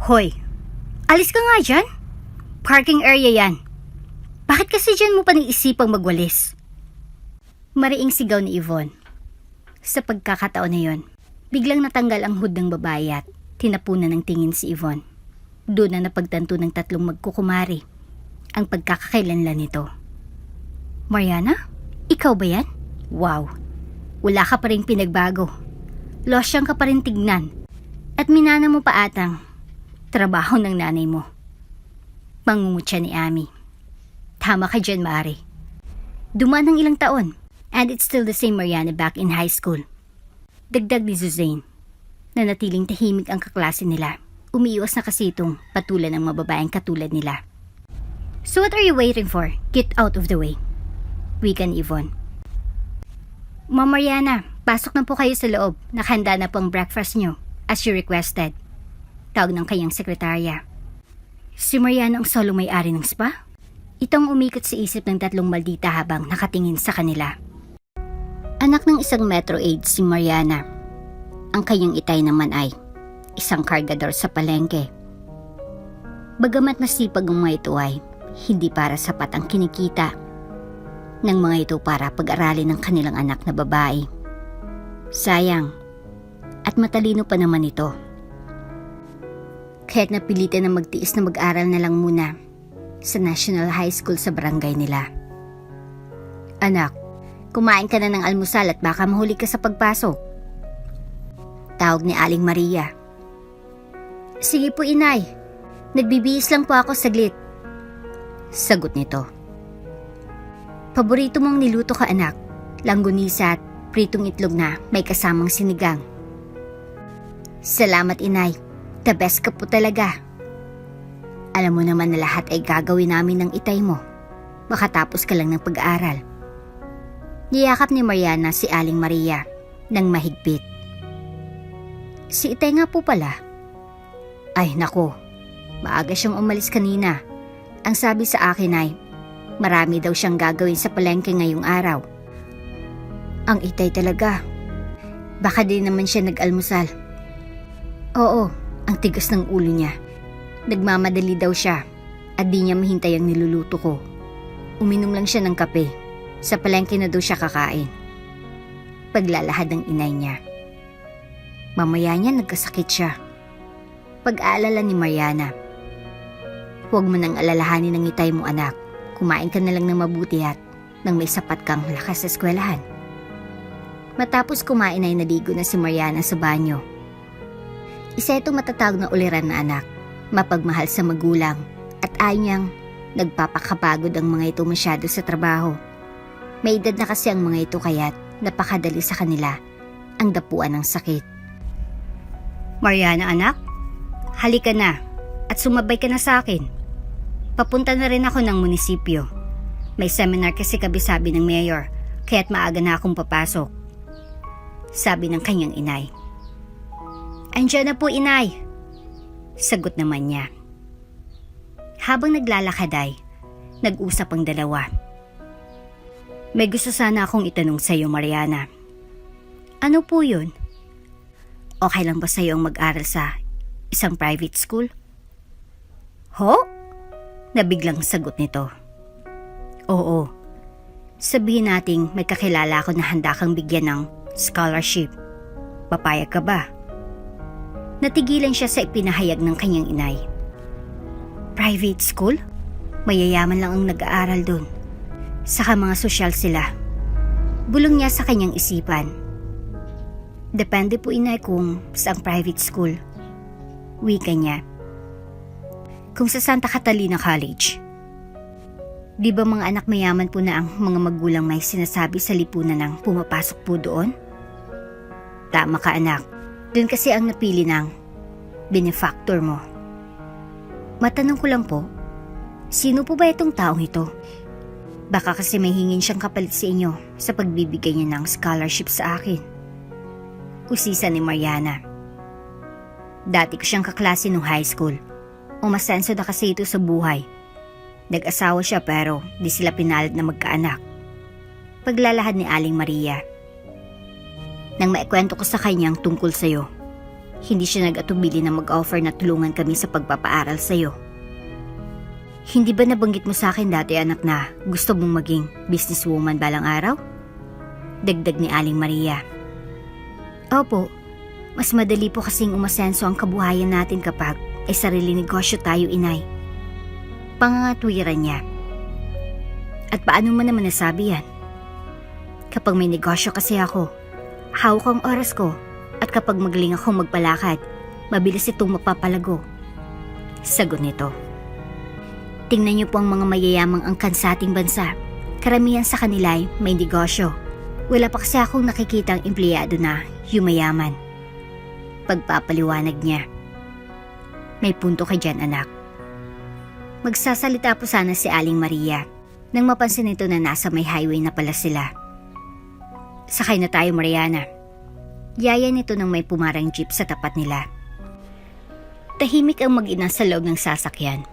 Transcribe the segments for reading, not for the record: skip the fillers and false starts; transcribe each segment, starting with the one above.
Hoy, alis ka nga dyan. Parking area yan. Bakit kasi dyan mo pa naisipang magwalis? Mariing sigaw ni Yvonne. Sa pagkakataon na yon, biglang natanggal ang hood ng babae at tinapunan ng tingin si Yvonne. Doon na napagtanto ng tatlong magkukumari ang pagkakakailanlan nito. Mariana? Ikaw ba yan? Wow, wala ka pa rin pinagbago. Losyang ka pa rin tignan. At minana mo pa atang trabaho ng nanay mo. Mangungutya ni Ami. Tama ka dyan, Mari. Dumaan ng ilang taon, and it's still the same Mariana back in high school. Dagdag ni Suzanne, na natiling tahimik ang kaklase nila. Umiiwas na kasi itong patulan ng mababaeng katulad nila. So what are you waiting for? Get out of the way. Wika ni Yvonne. Ma'am Mariana, pasok na po kayo sa loob. Nakahanda na po ang breakfast nyo, as you requested. Tawag ng kanyang sekretarya. Si Mariana ang solo may-ari ng spa? Itong umikot sa isip ng tatlong maldita habang nakatingin sa kanila. Anak ng isang metro aide si Mariana. Ang kanyang itay naman ay isang kargador sa palengke. Bagamat masipag ang mga ito ay hindi para sapat ang kinikita ng mga ito para pag-aralin ng kanilang anak na babae. Sayang, at matalino pa naman ito. Kaya't napilitan na magtiis na mag-aral na lang muna sa National High School sa barangay nila. Anak, kumain ka na ng almusal at baka mahuli ka sa pagpasok. Tawag ni Aling Maria. Sige po, inay. Nagbibihis lang po ako saglit. Sagot nito. Paborito mong niluto ka, anak. Langgunisa at pritong itlog na may kasamang sinigang. Salamat, inay. The best ka po talaga. Alam mo naman na lahat ay gagawin namin ng itay mo. Makatapos ka lang ng pag-aaral. Niyakap ni Mariana si Aling Maria nang mahigpit. Si itay nga po pala. Ay nako, maaga siyang umalis kanina. Ang sabi sa akin ay, marami daw siyang gagawin sa palengke ngayong araw. Ang itay talaga. Baka din naman siya nag-almusal. Oo, ang tigas ng ulo niya. Nagmamadali daw siya at di niya mahintay ang niluluto ko. Uminom lang siya ng kape. Sa palengke na daw siya kakain. Paglalahad ng inay niya. Mamaya niya nagkasakit siya. Pag-aalala ni Mariana. Huwag mo nang alalahanin ng itay mo, anak. Kumain ka na lang ng mabuti at nang may sapat kang lakas sa eskwelahan. Matapos kumain ay naligo na si Mariana sa banyo. Isa itong matatawag na uliran na anak. Mapagmahal sa magulang at ayaw niyang nagpapakapagod ang mga ito masyado sa trabaho. May edad na kasi ang mga ito kaya't napakadali sa kanila ang dapuan ng sakit. Mariana anak, halika na at sumabay ka na sa akin. Papunta na rin ako ng munisipyo. May seminar kasi kabisabi ng mayor kaya't maaga na akong papasok. Sabi ng kanyang inay. Andiyan na po, inay. Sagot naman niya. Habang naglalakad ay, nag-usap ang dalawa. May gusto sana akong itanong sa iyo, Mariana. Ano po yun? Okay lang ba sa iyo ang mag-aral sa isang private school? Ho? Nabiglang sagot nito. Oo. Sabihin nating may kakilala ako na handa kang bigyan ng scholarship. Papayag ka ba? Natigilan siya sa ipinahayag ng kanyang inay. Private school? Mayayaman lang ang nag-aaral dun. Saka mga sosyal sila. Bulong niya sa kanyang isipan. Depende po, inay, kung saang private school. Wika niya. Kung sa Santa Catalina College. Di ba mga anak mayaman po na ang mga magulang may sinasabi sa lipunan ng pumapasok po doon? Tama ka, anak. Doon kasi ang napili ng benefactor mo. Matanong ko lang po, sino po ba itong taong ito? Baka kasi may hingin siyang kapalit sa inyo sa pagbibigay niya ng scholarship sa akin. Usisa ni Mariana. Dati ko siyang kaklase nung high school. Umasenso na kasi ito sa buhay. Nag-asawa siya pero di sila pinalit na magkaanak. Paglalahad ni Aling Maria. Nang maikwento ko sa kanyang tungkol sa'yo, Hindi siya nag-atubili na mag-offer na tulungan kami sa pagpapaaral sa'yo. Hindi ba nabanggit mo sa akin dati anak na gusto mong maging businesswoman balang araw? Dagdag ni Aling Maria. Opo, mas madali po kasing umasenso ang kabuhayan natin kapag ay sarili negosyo tayo, inay. Pangangatwiran niya. At paano mo naman nasabi yan? Kapag may negosyo kasi ako, hawak ang oras ko at kapag magaling akong magpalakad, mabilis itong mapapalago. Sagot nito. Tingnan niyo po ang mga mayayamang angkan sa ating bansa. Karamihan sa kanila ay may negosyo. Wala pa kasi akong nakikitang empleyado na yumayaman. Pagpapaliwanag niya. May punto ka dyan, anak. Magsasalita po sana si Aling Maria nang mapansin nito na nasa may highway na pala sila. Sakay na tayo, Mariana. Yaya nito nang may pumarang jeep sa tapat nila. Tahimik ang mag-ina sa loob ng sasakyan.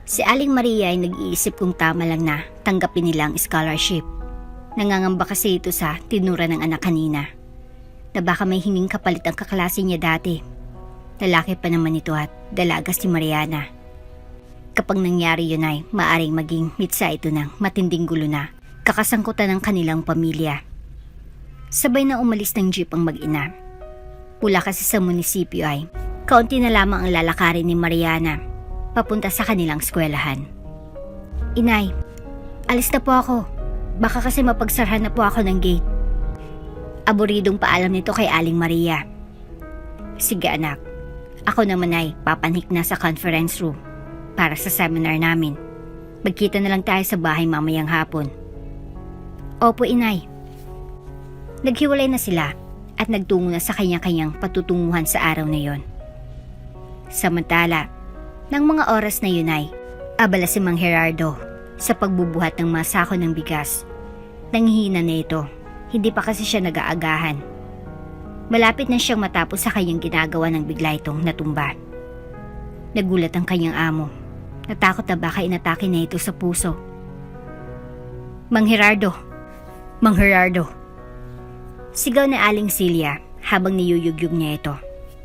Si Aling Maria ay nag-iisip kung tama lang na tanggapin nila ang scholarship. Nangangamba kasi ito sa tinura ng anak kanina, na baka may hinging kapalit ang kaklase niya dati. Lalaki pa naman ito at dalaga si Mariana. Kapag nangyari yun ay maaring maging mitsa ito ng matinding gulo na kakasangkutan ng kanilang pamilya. Sabay na umalis ng jeep ang mag-ina. Mula kasi sa munisipyo ay kaunti na lamang ang lalakarin ni Mariana papunta sa kanilang eskwelahan. Inay, alis na po ako. Baka kasi mapagsarhan na po ako ng gate. Aburidong paalam nito kay Aling Maria. Sige anak, ako naman ay papanik na sa conference room para sa seminar namin. Magkita na lang tayo sa bahay mamayang hapon. Opo, inay. Naghiwalay na sila at nagtungo na sa kanya-kanyang patutunguhan sa araw na yon. Samantala, ng mga oras na yun ay abala si Mang Gerardo sa pagbubuhat ng mga sako ng bigas. Nanghihina na ito, hindi pa kasi siya nag-aagahan. Malapit na siyang matapos sa kanyang ginagawa nang bigla itong natumba. Nagulat ang kanyang amo. Natakot na baka inatake na ito sa puso. Mang Gerardo! Mang Gerardo! Sigaw na Aling Celia habang niyuyugyug niya ito.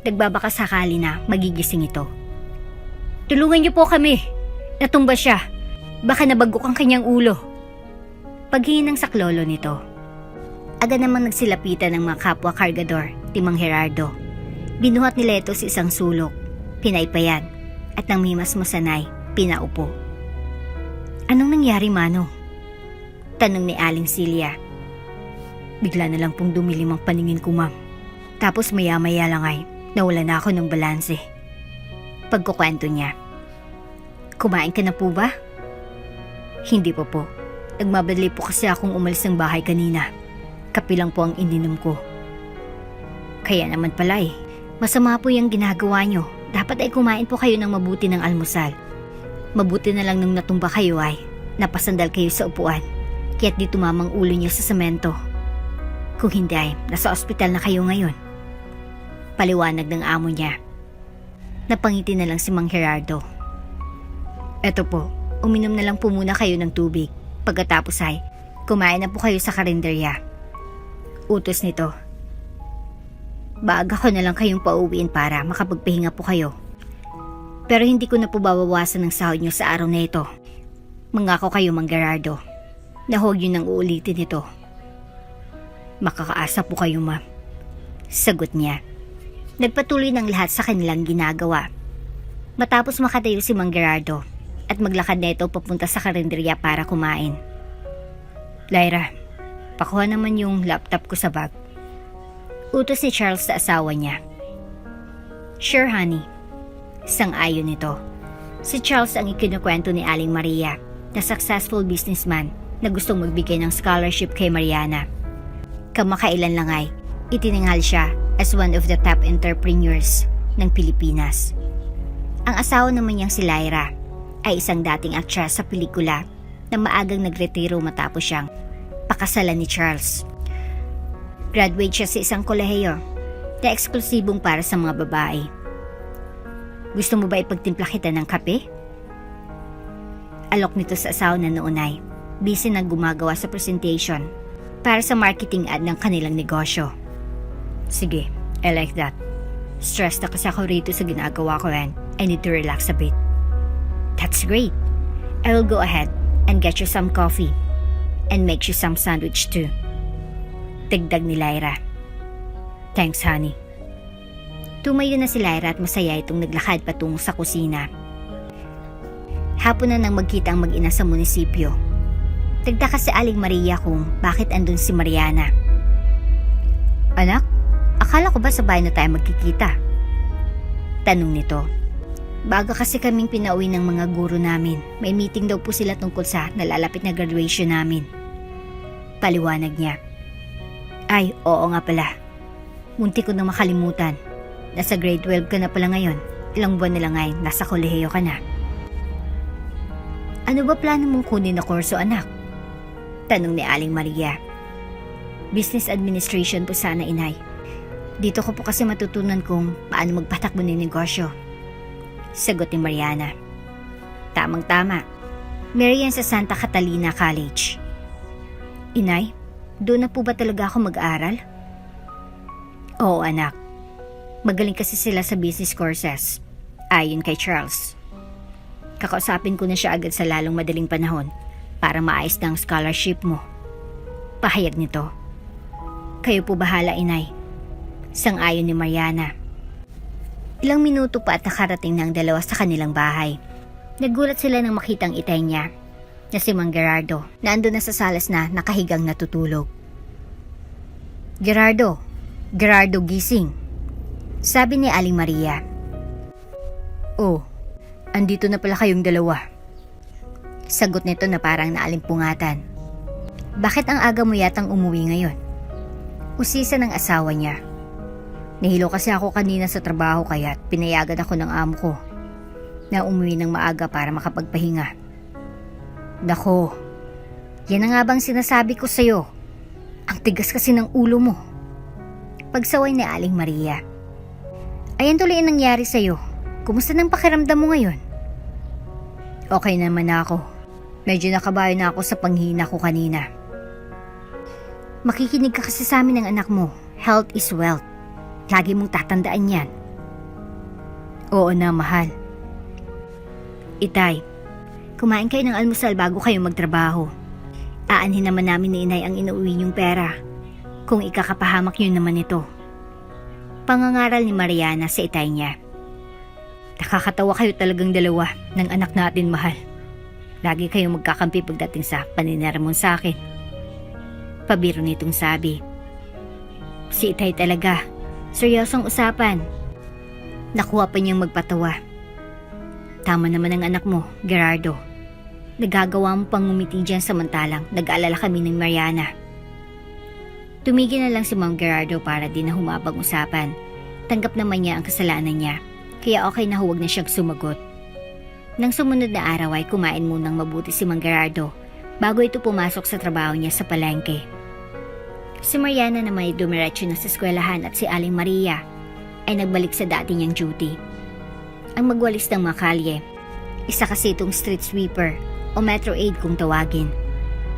Nagbabaka sakali na magigising ito. Tulungan niyo po kami! Natumba siya! Baka nabagok ang kanyang ulo. Paghingi ng saklolo nito, agad namang nagsilapitan ng mga kapwa kargador ni Mang Gerardo. Binuhat nila ito sa isang sulok, pinaypayan, at nang mimasmasanay, pinaupo. Anong nangyari, Mano? Tanong ni Aling Celia. Bigla na lang pong dumilim ang paningin ko, ma'am. Tapos maya-maya lang ay nawala na ako ng balanse. Pagkukwento niya. Kumain ka na po ba? Hindi pa po. Nagmamadali po kasi akong umalis ng bahay kanina. Kape lang po ang ininom ko. Kaya naman pala masama po yung ginagawa nyo. Dapat ay kumain po kayo ng mabuti ng almusal. Mabuti na lang nung natumba kayo ay napasandal kayo sa upuan. Kaya't di tumamang ulo nyo sa semento. Kung hindi ay nasa ospital na kayo ngayon. Paliwanag ng amo niya. Napangiti na lang si Mang Gerardo. Eto po. Uminom na lang po muna kayo ng tubig. Pagkatapos ay, kumain na po kayo sa karinderya. Utos nito. Baaga ko na lang kayong pauwiin para makapagpahinga po kayo. Pero hindi ko na po babawasan ng sahod nyo sa araw na ito. Mangako kayo, Mang Gerardo, na huwag yun nang uulitin ito. Makakaasa po kayo, ma'am. Sagot niya. Nagpatuloy ng lahat sa kanilang ginagawa. Matapos makatayo si Mang Gerardo, at maglakad na ito papunta sa karinderya para kumain. Lyra, pakuha naman yung laptop ko sa bag. Utos ni Charles sa asawa niya. Sure, honey. Sang-ayon nito. Si Charles ang ikinukwento ni Aling Maria na successful businessman na gustong magbigay ng scholarship kay Mariana. Kamakailan lang ay itinanghal siya as one of the top entrepreneurs ng Pilipinas. Ang asawa naman niyang si Lyra ay isang dating aktres sa pelikula na maagang nagretiro matapos siyang pakasalan ni Charles. Graduate siya sa isang kolehiyo na eksklusibong para sa mga babae. Gusto mo ba ipagtimpla kita ng kape? Alok nito sa asawa na noon ay busy na gumagawa sa presentation para sa marketing ad ng kanilang negosyo. Sige, I like that. Stressed na kasi ako rito sa ginagawa ko and I need to relax a bit. That's great. I will go ahead and get you some coffee and make you some sandwich too. Dagdag ni Lyra. Thanks, honey. Tumayo na si Lyra at masaya itong naglakad patungo sa kusina. Hapon na nang magkita ang mag-ina sa munisipyo. Nagtaka si Aling Maria kung bakit andun si Mariana. Anak, akala ko ba sa bahay na tayo magkikita? Tanong nito. Baga kasi kaming pinauwi ng mga guro namin. May meeting daw po sila tungkol sa nalalapit na graduation namin. Paliwanag niya. Ay, oo nga pala. Munti ko na makalimutan. Nasa grade 12 ka na pala ngayon. Ilang buwan na lang ngayon, nasa kolehiyo ka na. Ano ba plano mong kunin na kurso, anak? Tanong ni Aling Maria. Business Administration po sana, inay. Dito ko po kasi matutunan kung paano magpatakbo ng negosyo. Sagot ni Mariana. Tamang-tama. Meron yan sa Santa Catalina College. Inay, doon na po ba talaga ako mag-aral? Oo, anak. Magaling kasi sila sa business courses. Ayon kay Charles. Kakausapin ko na siya agad sa lalong madaling panahon para maayos na ang scholarship mo. Pahayag nito. Kayo po bahala, inay. Sang-ayon ni Mariana. Ilang minuto pa at nakarating ng dalawa sa kanilang bahay. Nagulat sila nang makitang itay niya na si Mang Gerardo na andun na sa salas na nakahigang natutulog. Gerardo gising. Sabi ni Aling Maria. Oh, andito na pala kayong dalawa. Sagot nito na parang naalimpungatan. Bakit ang aga mo yatang umuwi ngayon? Usisa ng asawa niya. Nahilo kasi ako kanina sa trabaho kaya pinayagan ako ng amo ko na umuwi ng maaga para makapagpahinga. Nako, yan na nga bang sinasabi ko sa'yo? Ang tigas kasi ng ulo mo. Pagsaway ni Aling Maria. Ayan tuloy ang nangyari sa'yo. Kumusta nang pakiramdam mo ngayon? Okay naman ako. Medyo nakabayo na ako sa panghina ko kanina. Makikinig ka kasi sa amin ng anak mo. Health is wealth. Lagi mong tatandaan yan. Oo na, mahal. Itay, kumain kayo ng almusal bago kayo magtrabaho. Aanhin naman namin ni inay ang inuwi niyong pera. Kung ikakapahamak yun naman ito. Pangangaral ni Mariana sa itay niya. Nakakatawa kayo talagang dalawa ng anak natin, mahal. Lagi kayong magkakampi pagdating sa paniniraman sa akin. Pabiro nitong sabi. Si itay talaga. Seryosong usapan. Nakuha pa niyang magpatawa. Tama naman ang anak mo, Gerardo. Nagagawa mo pang ngumiti dyan samantalang nag-aalala kami ng Mariana. Tumigil na lang si Mang Gerardo para di na humabang usapan. Tanggap naman niya ang kasalanan niya, kaya okay na huwag na siyang sumagot. Nang sumunod na araw ay kumain munang mabuti si Mang Gerardo bago ito pumasok sa trabaho niya sa palengke. Si Mariana na may dumiretso na sa eskwelahan at si Aling Maria ay nagbalik sa dati niyang duty. Ang magwalis ng mga kalye, isa kasi itong street sweeper o metro aid kung tawagin.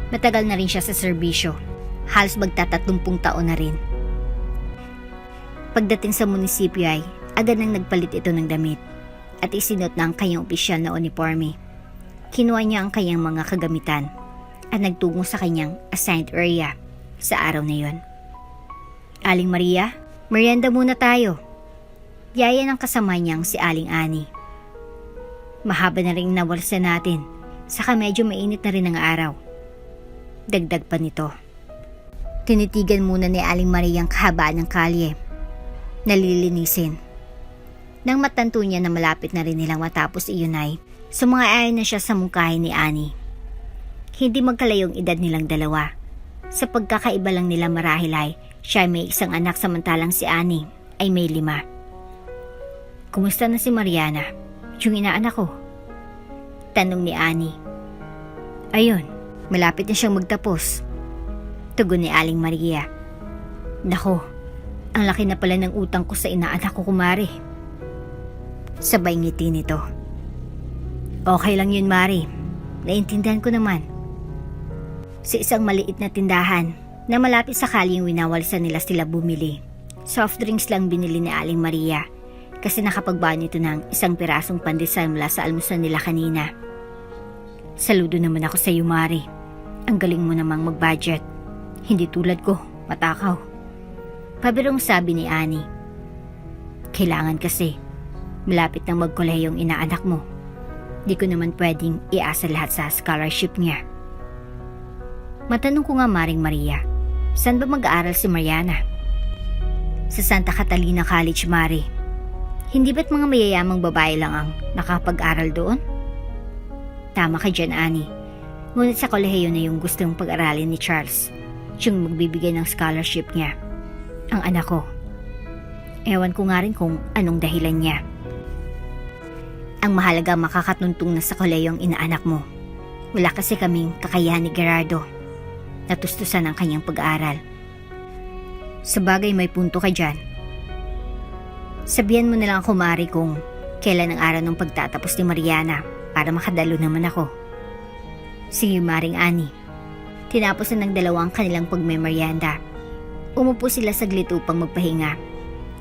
Matagal na rin siya sa serbisyo, halos magtatatlong taon na rin. Pagdating sa munisipyo ay agad nang nagpalit ito ng damit at isinot na ang kanyang opisyal na uniforme. Kinuha niya ang kanyang mga kagamitan at nagtungo sa kanyang assigned area sa araw na yon. Aling Maria, merienda muna tayo. Yaya ng kasama niyang si Aling Ani. Mahaba na rin nawalsa natin, saka medyo mainit na rin ang araw. Dagdag pa nito. Tinitigan muna ni Aling Maria ang kahabaan ng kalye. Nalilinisin. Nang matanto niya na malapit na rin nilang matapos iyon ay, sumang-ayon na siya sa mungkahi ni Ani. Hindi magkalayong edad nilang dalawa. Sa pagkakaiba lang nila marahil ay siya may isang anak samantalang si Ani ay may 5. Kumusta na si Mariana? Yung inaanak ko? Tanong ni Ani. Ayun, malapit na siyang magtapos. Tugon ni Aling Maria. Nako, ang laki na pala ng utang ko sa inaanak ko, kumare. Sabay ngiti nito. Okay lang yun, Mari. Naintindihan ko naman. Sa isang maliit na tindahan na malapit sa kalyeng winawalsa nila sila bumili. Soft drinks lang binili ni Aling Maria kasi nakapagbaon ito ng isang pirasong pandesal mula sa almusal nila kanina. Saludo naman ako sa iyo, Mari. Ang galing mo namang mag-budget. Hindi tulad ko, matakaw. Pabirong sabi ni Annie. Kailangan kasi. Malapit nang magkolehiyong inaanak mo. Di ko naman pwedeng iasa lahat sa scholarship niya. Matanong ko nga, Maring Maria, saan ba mag-aaral si Mariana? Sa Santa Catalina College, Mari. Hindi ba't mga mayayamang babae lang ang nakapag-aral doon? Tama ka dyan, Annie. Ngunit sa kolehiyo na yung gustong pag-aralin ni Charles, yung magbibigay ng scholarship niya. Ang anak ko. Ewan ko nga rin kung anong dahilan niya. Ang mahalaga makakatuntong na sa kolehiyong inaanak mo. Wala kasi kaming kakayahan ni Gerardo. Natustusan ang kanyang pag-aaral. Sabagay may punto ka dyan. Sabihan mo na lang ako, Mari, kung kailan ang araw ng pagtatapos ni Mariana para makadalo naman ako. Sige, Maring Annie. Tinapos na ng dalawang kanilang pagmemeryenda. Umupo sila saglit upang magpahinga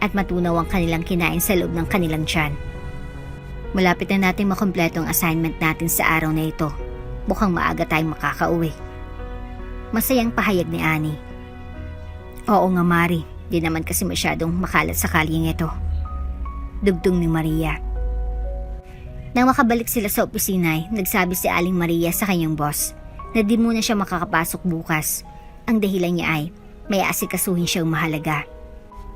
at matunaw ang kanilang kinain sa loob ng kanilang tiyan. Malapit na natin makumpleto ang assignment natin sa araw na ito. Mukhang maaga tayong makakauwi. Masayang pahayag ni Annie. Oo nga, Mari. Di naman kasi masyadong makalat sa kalyeng ito. Dugtong ni Maria. Nang makabalik sila sa opisina ay nagsabi si Aling Maria sa kanyang boss na di muna siya makakapasok bukas. Ang dahilan niya ay may aasikasuhin siyang mahalaga.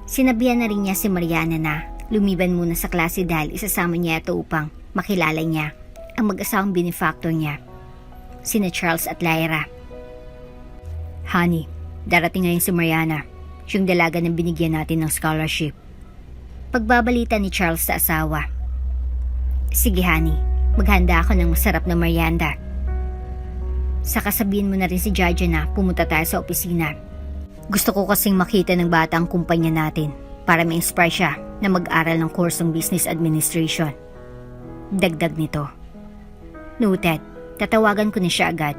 Sinabihan na rin niya si Mariana na lumiban muna sa klase dahil isasama niya ito upang makilala niya ang mag-asawang benefactor niya, sina Charles at Lyra. Honey, darating ngayon si Mariana, yung dalaga na binigyan natin ng scholarship. Pagbabalita ni Charles sa asawa. Sige, honey, maghanda ako ng masarap na merienda. Saka sabihin mo na rin si Jaja na pumunta tayo sa opisina. Gusto ko kasing makita ng bata ang kumpanya natin para ma-inspire siya na mag-aral ng kursong Business Administration. Dagdag nito. Noted, tatawagan ko na siya agad.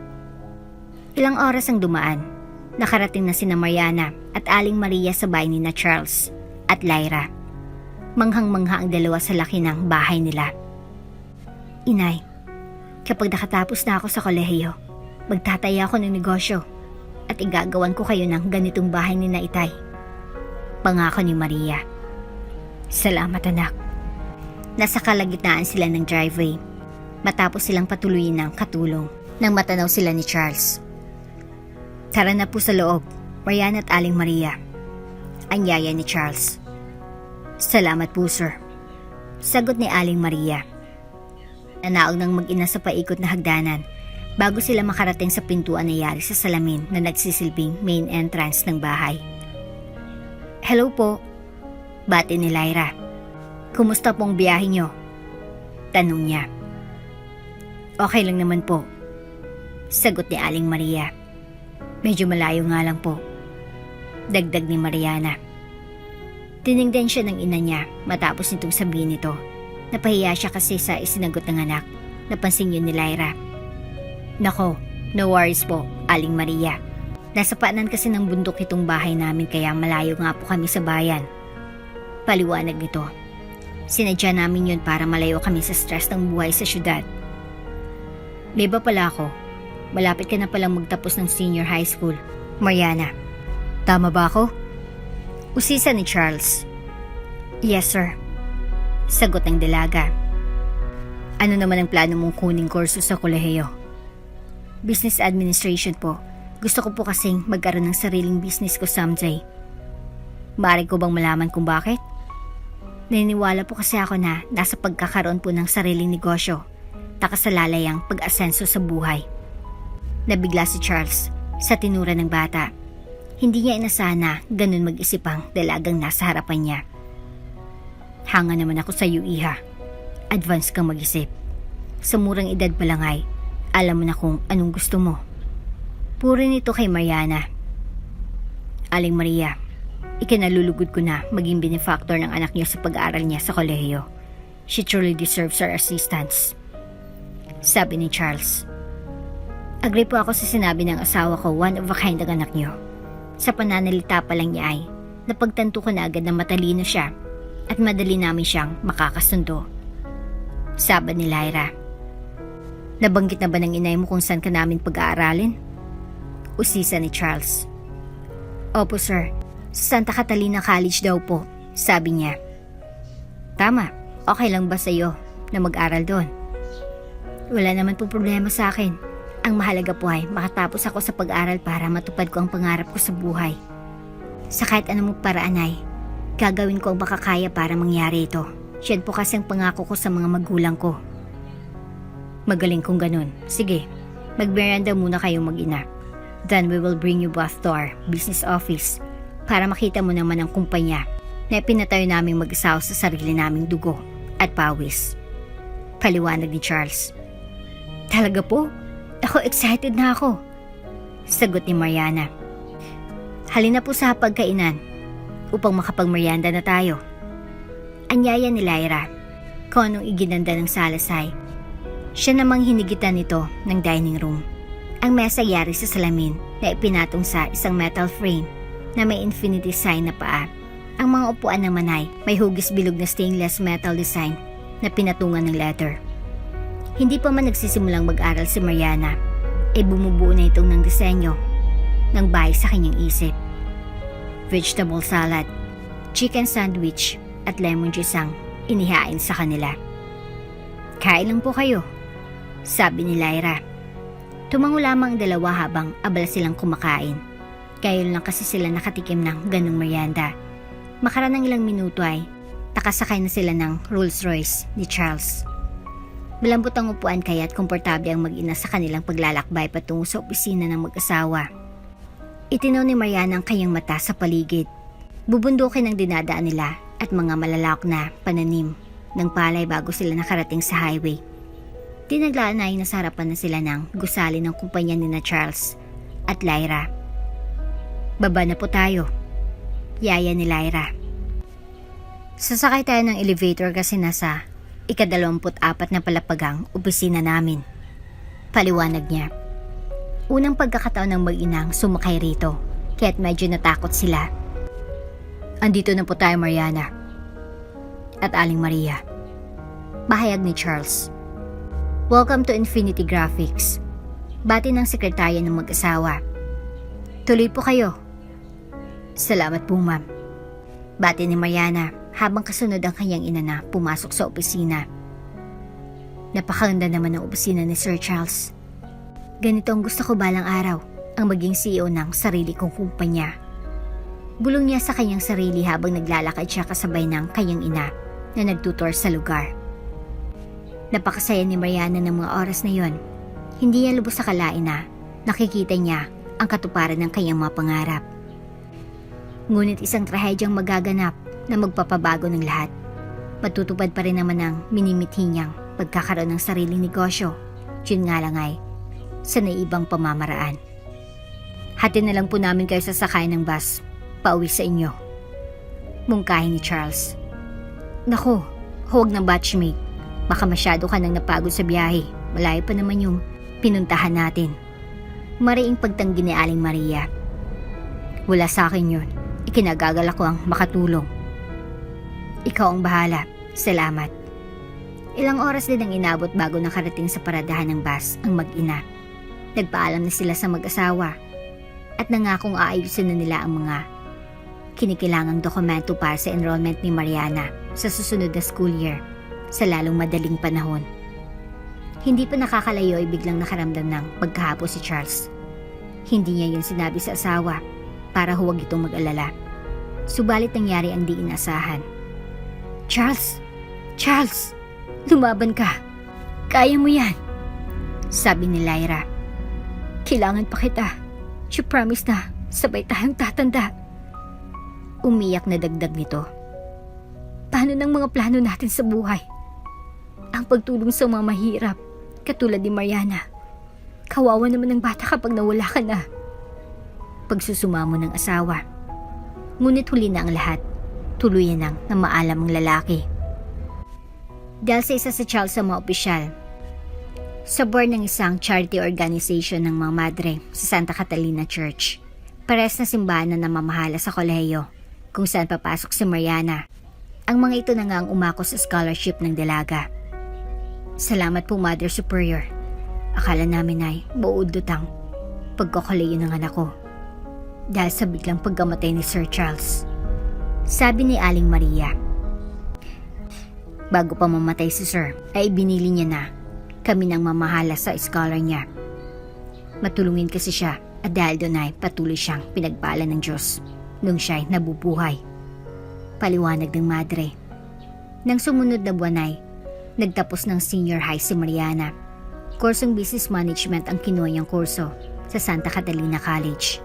Ilang oras ang dumaan. Nakarating na sina Mariana at Aling Maria sa bahay ni na Charles at Lyra. Manghang-mangha ang dalawa sa laki ng bahay nila. Inay, kapag nakatapos na ako sa kolehiyo, magtataya ako ng negosyo at igagawan ko kayo ng ganitong bahay ni na Itay. Pangako ni Maria. Salamat, anak. Nasa kalagitnaan sila ng driveway matapos silang patuloyin ng katulong nang matanaw sila ni Charles. Tara na po sa loob, Mariana at Aling Maria. Anyaya ni Charles. Salamat po, sir. Sagot ni Aling Maria. Nanaog ng mag-ina sa paikot na hagdanan bago sila makarating sa pintuan na yari sa salamin na nagsisilbing main entrance ng bahay. Hello po, bati ni Lyra. Kumusta pong biyahe nyo? Tanong niya. Okay lang naman po, sagot ni Aling Maria. Medyo malayo nga lang po, dagdag ni Mariana. Tiningnan siya ng ina niya matapos nitong sabihin nito. Napahiya siya kasi sa isinagot ng anak. Napansin yun ni Lyra. Nako, no worries po, Aling Maria. Nasa paanan kasi ng bundok itong bahay namin kaya malayo nga po kami sa bayan. Paliwanag nito. Sinadya namin yun para malayo kami sa stress ng buhay sa syudad. May ba pala ako? Malapit ka na palang magtapos ng senior high school, Mariana. Tama ba ako? Usisa ni Charles. Yes, sir. Sagot ng dalaga. Ano naman ang plano mong kuning kurso sa kolehiyo? Business Administration po. Gusto ko po kasing magkaroon ng sariling business ko someday. Maaari ko bang malaman kung bakit? Naniniwala po kasi ako na nasa pagkakaroon po ng sariling negosyo, nakasalalay ang pag-asenso sa buhay. Nabigla si Charles sa tinura ng bata. Hindi niya inasahan na ganun mag-isip ang dalagang nasa harapan niya. Hanga naman ako sa iyo, iha. Advance kang mag-isip. Sa murang edad pa lang ay alam mo na kung anong gusto mo. Puro nito kay Mariana. Aling Maria, ikinalulugod ko na maging benefactor ng anak niyo sa pag-aaral niya sa kolehiyo. She truly deserves our assistance. Sabi ni Charles. Agree po ako sa sinabi ng asawa ko, one of a kind ang anak niyo. Sa pananalita pa lang niya ay napagtanto ko na agad na matalino siya at madali namin siyang makakasundo. Sabi ni Lyra. Nabanggit na ba ng inay mo kung saan ka namin pag-aaralin? Usisa ni Charles. Opo sir, sa Santa Catalina College daw po, sabi niya. Tama, okay lang ba sa iyo na mag-aral doon? Wala naman po problema sa akin. Ang mahalaga po ay makatapos ako sa pag-aral para matupad ko ang pangarap ko sa buhay. Sa kahit anong paraan ay, gagawin ko ang makakaya para mangyari ito. Yan po kasi ang pangako ko sa mga magulang ko. Magaling kung ganun. Sige, mag-merienda muna kayong mag-ina. Then we will bring you both to our business office para makita mo naman ang kumpanya na pinatayo naming mag-asawa sa sarili naming dugo at pawis. Paliwanag ni Charles. Talaga po? Ako excited na ako. Sagot ni Mariana. Halina po sa pagkainan upang makapagmerienda na tayo. Anyaya ni Lyra. Kung anong iginanda ng salasay. Siya namang hinigitan nito ng dining room. Ang mesa yari sa salamin na ipinatong sa isang metal frame na may infinity sign na paa. Ang mga upuan naman ay may hugis bilog na stainless metal design na pinatungan ng leather. Hindi pa man nagsisimulang mag-aral si Mariana, ay bumubuo na itong ng disenyo ng bahay sa kanyang isip. Vegetable salad, chicken sandwich at lemon juice ang inihain sa kanila. Kain lang po kayo, sabi ni Lyra. Tumango lamang ang dalawa habang abala silang kumakain. Kaya lang kasi sila nakatikim ng ganung merienda. Makaran ng ilang minuto ay nakasakay na sila ng Rolls Royce ni Charles. Malambot ang upuan kaya't komportable ang mag-ina sa kanilang paglalakbay patungo sa opisina ng mag-asawa. Itinaw ni Mariana ang kanyang mata sa paligid. Bubundukin ang dinadaan nila at mga malalawak na pananim ng palay bago sila nakarating sa highway. Tinaglaan ay nasa harapan na sila ng gusali ng kumpanya ni na Charles at Lyra. Baba na po tayo, yaya ni Lyra. Sasakay tayo ng elevator kasi nasa ika-24 na palapagang opisina namin. Paliwanag niya. Unang pagkakataon ng mag-inang sumakay rito, kaya't medyo natakot sila. Andito na po tayo, Mariana. At Aling Maria. Bahayag ni Charles. Welcome to Infinity Graphics. Bati ng sekretarya ng mag-asawa. Tuloy po kayo. Salamat po, ma'am. Bati ni Mariana habang kasunod ang kanyang ina na pumasok sa opisina. Napakaganda naman ang opisina ni Sir Charles. Ganito ang gusto ko balang araw, ang maging CEO ng sarili kong kumpanya. Bulong niya sa kanyang sarili habang naglalakad siya kasabay ng kanyang ina na nagtutor sa lugar. Napakasaya ni Mariana ng mga oras na yon. Hindi niya lubos sa kalain na nakikita niya ang katuparan ng kanyang mga pangarap. Ngunit isang trahedyang magaganap na magpapabago ng lahat. Matutupad pa rin naman ang minimithi niyang pagkakaroon ng sariling negosyo. Yun nga lang ay sa naibang pamamaraan. Hati na lang po namin kayo sa sakay ng bus pauwi sa inyo. Mungkahi ni Charles. Naku, huwag na batchmate. Baka masyado ka nang napagod sa biyahe. Malayo pa naman yung pinuntahan natin. Mariing pagtanggi ni Aling Maria. Wala sa akin yun. Ikinagagal ako ang makatulong. Ikaw ang bahala. Salamat. Ilang oras din ang inabot bago nakarating sa paradahan ng bus ang mag-ina. Nagpaalam na sila sa mag-asawa at nangakong aayusin na nila ang mga kinikilangang dokumento para sa enrollment ni Mariana sa susunod na school year sa lalong madaling panahon. Hindi pa nakakalayo ay biglang nakaramdam ng pagkahapo si Charles. Hindi niya yun sinabi sa asawa para huwag itong mag-alala. Subalit nangyari ang di inasahan. Charles! Charles! Lumaban ka! Kaya mo yan! Sabi ni Lyra. Kailangan pa kita. She promised na sabay tayong tatanda. Umiyak na dagdag nito. Paano ng mga plano natin sa buhay? Ang pagtulong sa mga mahirap, katulad ni Mariana. Kawawa naman ng bata kapag nawala ka na. Pagsusumamo ng asawa. Ngunit huli na ang lahat. Tuluyan nang namaalam ang lalaki. Dahil sa isa sa Charles sa mga opisyal, sa board ng isang charity organization ng mga madre sa Santa Catalina Church, pares na simbahan na namamahala sa kolehiyo kung saan papasok si Mariana Ang mga ito na nga ang umako sa scholarship ng dalaga. Salamat po, Mother Superior. Akala namin ay buudutang pagkakalayo ng anak ko dahil sa biglang pagkamatay ni Sir Charles. Sabi ni Aling Maria. Bago pa mamatay si Sir, ay binili niya na kami ng mamahala sa scholar niya. Matulungin kasi siya at dahil doon ay patuloy siyang pinagpala ng Diyos nung siya'y nabubuhay. Paliwanag ng madre. Nang sumunod na buwan ay nagtapos ng senior high si Mariana. Kursong business management ang kinuha niyang kurso sa Santa Catalina College.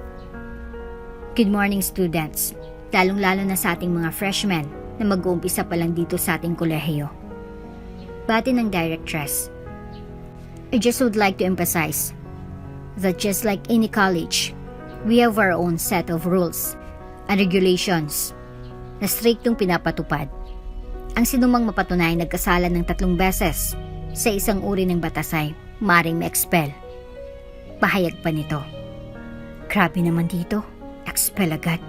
Good morning, students. Lalong-lalo na sa ating mga freshmen na mag-uumpisa pa lang dito sa ating kolehiyo. Bati ng directress. I just would like to emphasize that just like any college, we have our own set of rules and regulations na striktong pinapatupad. Ang sinumang mapatunay nagkasala ng 3 beses sa isang uri ng batas ay maaaring ma-expel. Pahayag pa nito. Grabe naman dito, expel agad.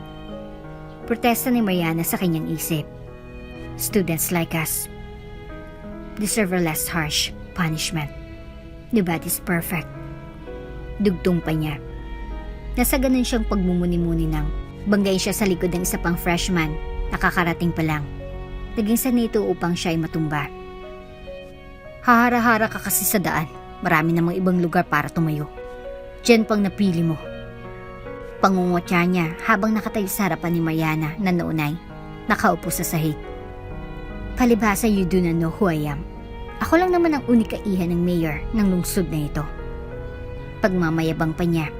Protesta ni Mariana sa kanyang isip. Students like us deserve a less harsh punishment. Nobody's perfect. Dugtong pa niya. Nasa ganun siyang pagmumuni-muni nang banggain siya sa likod ng isa pang freshman. Nakakarating pa lang. Naging sanito upang siya ay matumba. Hahara-hara ka kasi sa daan. Marami namang ibang lugar para tumayo. Diyan pang napili mo. Pangungutya niya habang nakatayo sa harapan ni Mariana na noon ay nakaupo sa sahig. Palibhasa, you do not know who I am. Ako lang naman ang unika iha ng mayor ng lungsod na ito. Pagmamayabang pa niya.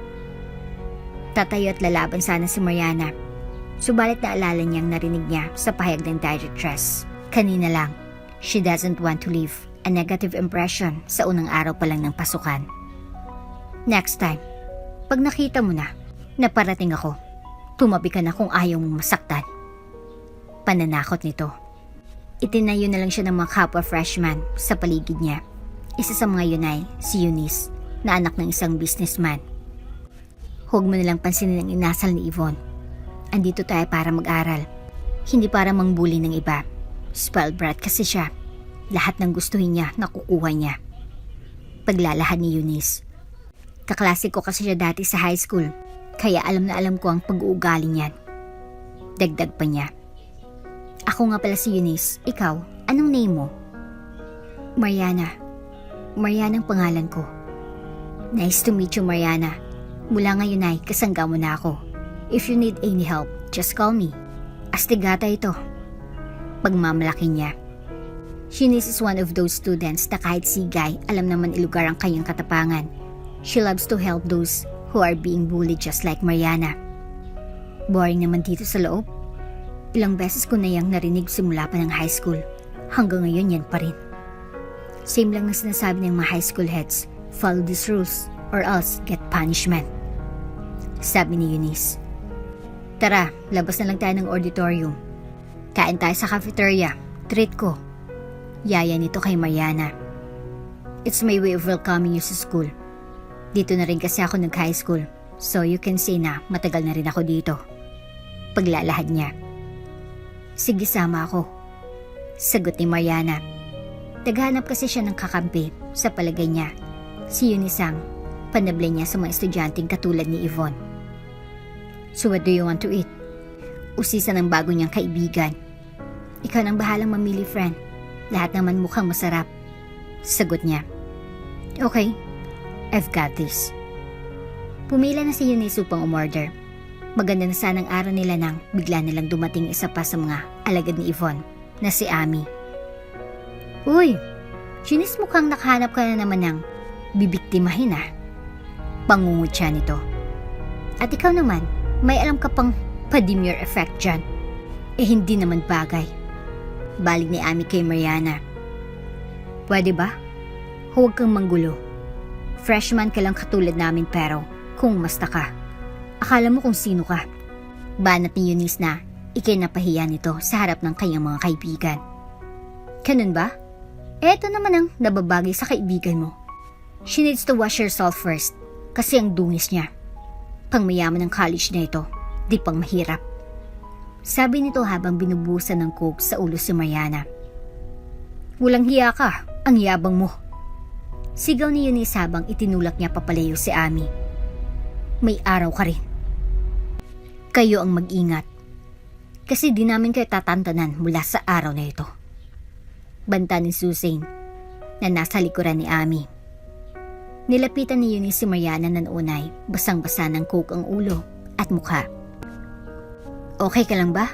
Tatayo at lalaban sana si Mariana. Subalit naalala niyang narinig niya sa pahayag ng directress. Kanina lang, she doesn't want to leave a negative impression sa unang araw pa lang ng pasukan. Next time, pag nakita mo na parating ako, tumabi ka na kung ayaw mong masaktan. Pananakot nito. Itinayo na lang siya ng mga kapwa freshman sa paligid niya. Isa sa mga yun ay si Eunice, na anak ng isang businessman. Huwag mo nalang pansinin ang inasal ni Yvonne. Andito tayo para mag-aral, hindi para mangbuli ng iba. Spoiled brat kasi siya. Lahat ng gustuhin niya nakukuha niya. Paglalahad ni Eunice. Kaklase ko kasi siya dati sa high school, kaya alam na alam ko ang pag-uugali niyan. Dagdag pa niya. Ako nga pala si Eunice. Ikaw, anong name mo? Mariana. Mariana ang pangalan ko. Nice to meet you, Mariana. Mula ngayon ay kasangga mo na ako. If you need any help, just call me. Astigata ito. Pagmamalaki niya. Eunice is one of those students na kahit sigay, alam naman ilugar ang kanyang katapangan. She loves to help those who are being bullied just like Mariana. Boring naman dito sa loob. Ilang beses ko na yang narinig simula pa ng high school. Hanggang ngayon yan pa rin. Same lang na sinasabi ng mga high school heads, follow these rules or else get punishment. Sabi ni Eunice. Tara, labas na lang tayo ng auditorium. Kain tayo sa cafeteria. Treat ko. Yaya nito kay Mariana. It's my way of welcoming you sa school. Dito na rin kasi ako nag-high school, so you can say na matagal na rin ako dito. Paglalahad niya. Sige, sama ako. Sagot ni Mariana. Naghanap kasi siya ng kakampi. Sa palagay niya, si Eunice ang panablay niya sa mga estudyanteng katulad ni Yvonne. So what do you want to eat? Usisa ng bago niyang kaibigan. Ikaw nang bahalang mamili, friend. Lahat naman mukhang masarap. Sagot niya. Okay, I've got this. Pumila na si Eunice upang umorder. Maganda na sanang araw nila nang bigla nilang dumating isa pa sa mga alagad ni Yvonne na si Ami. Uy, Eunice, mukhang nakahanap ka na naman ng bibiktimahin ah. Pangungutya nito. At ikaw naman, may alam ka pang pa-demure effect dyan. Eh hindi naman bagay. Balik ni Ami kay Mariana. Pwede ba? Huwag kang manggulo. Freshman ka lang katulad namin pero kung masta ka. Akala mo kung sino ka. Banat ni Eunice na ikinapahiya nito sa harap ng kanyang mga kaibigan. Ganun ba? Eto naman ang nababagay sa kaibigan mo. She needs to wash herself first kasi ang dungis niya. Pangmayaman ng college na ito, di pang mahirap. Sabi nito habang binubusan ng coke sa ulo si Mariana. Walang hiya ka, ang yabang mo. Sigaw ni Eunice habang itinulak niya papalayo si Amy. May araw ka rin. Kayo ang mag-ingat. Kasi di namin kayo tatantanan mula sa araw na ito. Banta ni Suzanne na nasa likuran ni Amy. Nilapitan ni Eunice si Mariana ng unay, basang-basa ng coke ang ulo at mukha. Okay ka lang ba?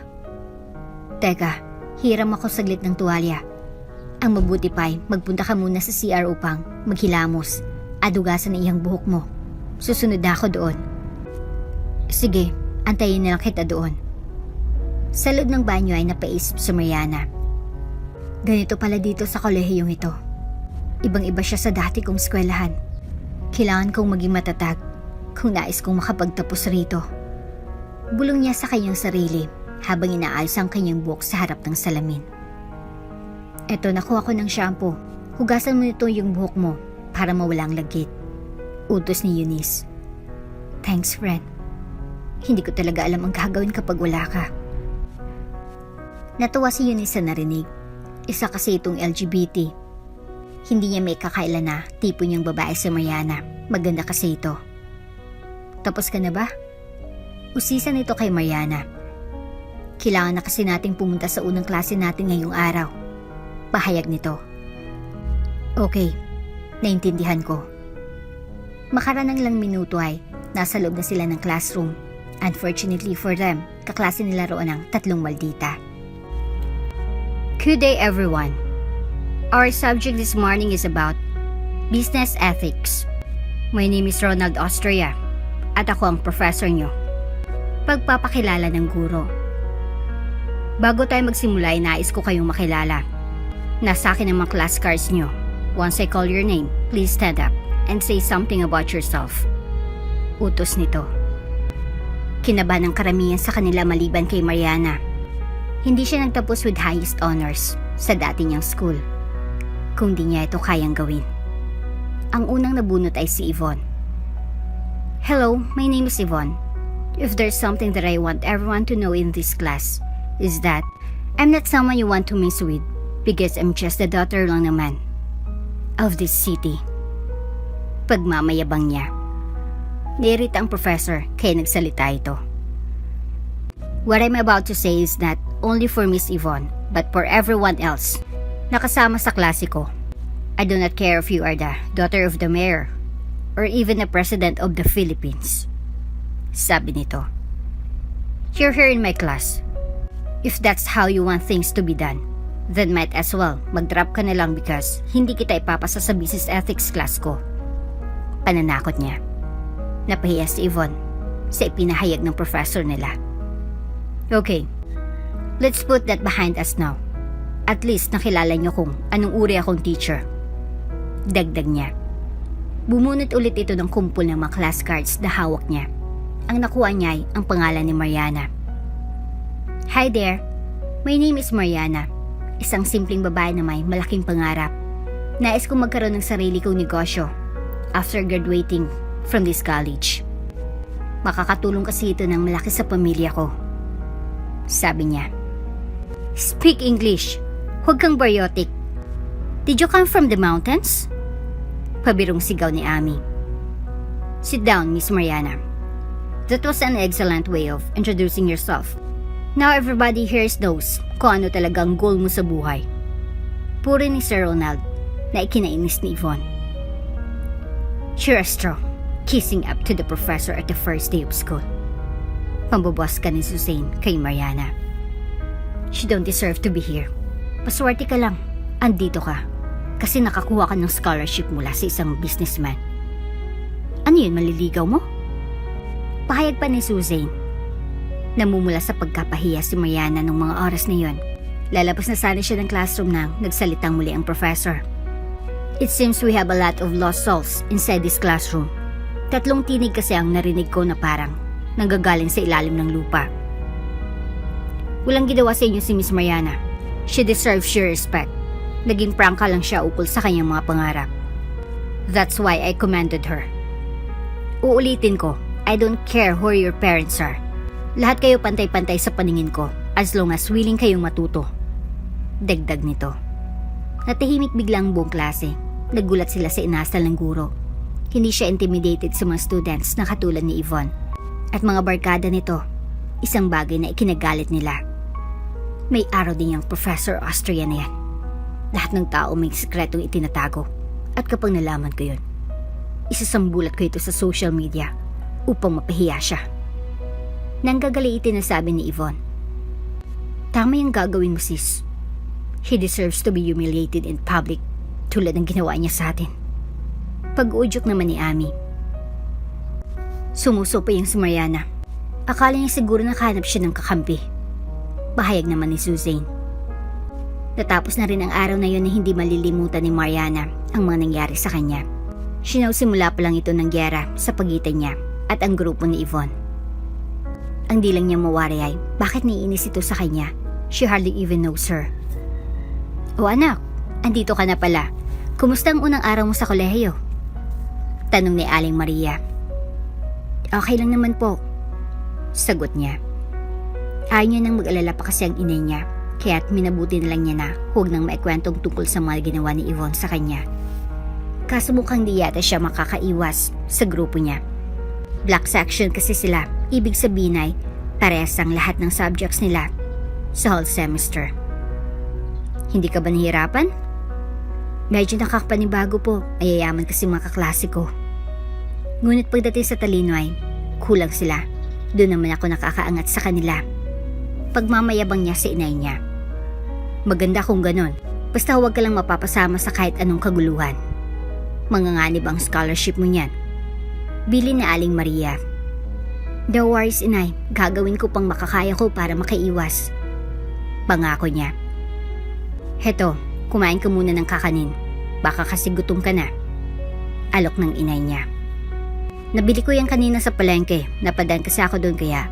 Teka, hiram ako saglit ng tuwalya. Ang mabuti pa'y magpunta ka muna sa CR upang maghilamos at hugasan ang iyang buhok mo. Susunod na ako doon. Sige, antayin na lang kita doon. Sa loob ng banyo ay napaisip si Mariana. Ganito pala dito sa kolehiyong ito. Ibang-iba siya sa dati kong eskwelahan. Kailangan kong maging matatag kung nais kong makapagtapos rito. Bulong niya sa kanyang sarili habang inaayos ang kanyang buhok sa harap ng salamin. Eto, nakuha ko ng shampoo. Hugasan mo nito yung buhok mo para mawalang lagkit. Utos ni Eunice. Thanks, friend. Hindi ko talaga alam ang gagawin kapag wala ka. Natuwa si Eunice sa narinig. Isa kasi itong LGBT. Hindi niya may kakailan na tipo niyang babae si Mariana. Maganda kasi ito. Tapos ka na ba? Usisan ito kay Mariana. Kailangan na kasi nating pumunta sa unang klase natin ngayong araw. Pahayag nito. Okay, naintindihan ko. Makaraang lang minuto ay nasa loob na sila ng classroom. Unfortunately for them, kaklase nila roon ang 3 maldita. Good day everyone. Our subject this morning is about business ethics. My name is Ronald Austria at ako ang professor nyo. Pagpapakilala ng guro. Bago tayo magsimula ay nais ko kayong makilala. Nasa akin ang mga class cards nyo. Once I call your name, please stand up and say something about yourself. Utos nito. Kinabahan ng karamihan sa kanila maliban kay Mariana. Hindi siya nagtapos with highest honors sa dati niyang school. Kung di niya ito kayang gawin. Ang unang nabunot ay si Yvonne. Hello, my name is Yvonne. If there's something that I want everyone to know in this class, is that I'm not someone you want to mess with because I'm just the daughter lang naman of this city. Pagmamayabang niya. Nairita ang professor kaya nagsalita ito. What I'm about to say is not only for Miss Yvonne but for everyone else nakasama sa klase ko. I do not care if you are the daughter of the mayor or even the president of the Philippines. Sabi nito. You're here in my class. If that's how you want things to be done, then might as well mag-drop ka na lang because hindi kita ipapasa sa business ethics class ko. Pananakot niya. Napahiya si Yvonne sa ipinahayag ng professor nila. Okay, let's put that behind us now. At least nakilala niyo kung anong uri akong teacher. Dagdag niya. Bumunot ulit ito ng kumpol ng mga class cards na hawak niya. Ang nakuha niya ay ang pangalan ni Mariana. Hi there, my name is Mariana. Isang simpleng babae na may malaking pangarap. Nais kong magkaroon ng sarili kong negosyo after graduating from this college. Makakatulong kasi ito ng malaki sa pamilya ko. Sabi niya. Speak English. Huwag kang baryotic. Did you come from the mountains? Pabirong sigaw ni Amy. Sit down, Miss Mariana. That was an excellent way of introducing yourself. Now everybody here knows kung ano talagang goal mo sa buhay. Puri ni Sir Ronald na ikinainis ni Yvonne. You're a straw, kissing up to the professor at the first day of school. Pambabos ka ni Suzanne kay Mariana. She don't deserve to be here. Paswerte ka lang, andito ka. Kasi nakakuha ka ng scholarship mula sa isang businessman. Ano yun, maliligaw mo? Pahayag pa ni Suzanne. Namumula sa pagkapahiya si Mariana nung mga oras na yun. Lalabas na sana siya ng classroom nang nagsalitang muli ang professor. It seems we have a lot of lost souls inside this classroom. 3 tinig kasi ang narinig ko na parang nanggagaling sa ilalim ng lupa. Walang ginawa sa inyo si Miss Mariana. She deserves your respect. Naging prangka lang siya ukol sa kanyang mga pangarap. That's why I commended her. Uulitin ko, I don't care who your parents are. Lahat kayo pantay-pantay sa paningin ko. as long as willing kayong matuto. Dagdag nito. Natahimik biglang ang buong klase. Nagulat sila sa inasal ng guro. Hindi siya intimidated sa mga students na katulad ni Yvonne. At mga barkada nito, isang bagay na ikinagalit nila. May araw din yung Professor Austria na yan. Lahat ng tao may sikretong itinatago. At kapag nalaman ko yun, isasambulat ko ito sa social media upang mapahiya siya. Nanggagaliitin na sabi ni Yvonne. Tama yung gagawin mo, sis. He deserves to be humiliated in public tulad ng ginawa niya sa atin. Pag-udyok naman ni Ami. Sumuso pa yung si Mariana. Akala niya siguro nakahanap siya ng kakampi. Pahayag naman ni Suzanne. Natapos na rin ang araw na yun na hindi malilimutan ni Mariana ang mga nangyari sa kanya. Simula pa lang ito ng gyera sa pagitan niya at ang grupo ni Yvonne. Ang di lang niya mawari ay bakit naiinis ito sa kanya. She hardly even knows her. O anak, andito ka na pala. Kumusta ang unang araw mo sa kolehiyo? Tanong ni Aling Maria. Okay lang naman po. Sagot niya. Ayaw niya nang mag-alala pa kasi ang inay niya. Kaya't minabuti na lang niya na huwag nang maikwentong tungkol sa mga ginawa ni Yvonne sa kanya. Kaso mukhang di yata siya makakaiwas sa grupo niya. Black section kasi sila. Ibig sabihin ay parehas ang lahat ng subjects nila sa whole semester. Hindi ka ba nahihirapan? Medyo nakakapanibago po. Ayayaman kasi mga kaklase ko. Ngunit pagdating sa talino ay kulang sila. Doon naman ako nakakaangat sa kanila. Pagmamayabang niya sa inay niya. Maganda kung ganon. Basta huwag ka lang mapapasama sa kahit anong kaguluhan. Manganganib ang scholarship mo niyan. Bili ni Aling Maria. No worries, inay. Gagawin ko pang makakaya ko para makaiwas. Pangako niya. Heto, kumain ka muna ng kakanin. Baka kasi gutom ka na. Alok ng inay niya. Nabili ko yan kanina sa palengke. Napadaan kasi ako doon kaya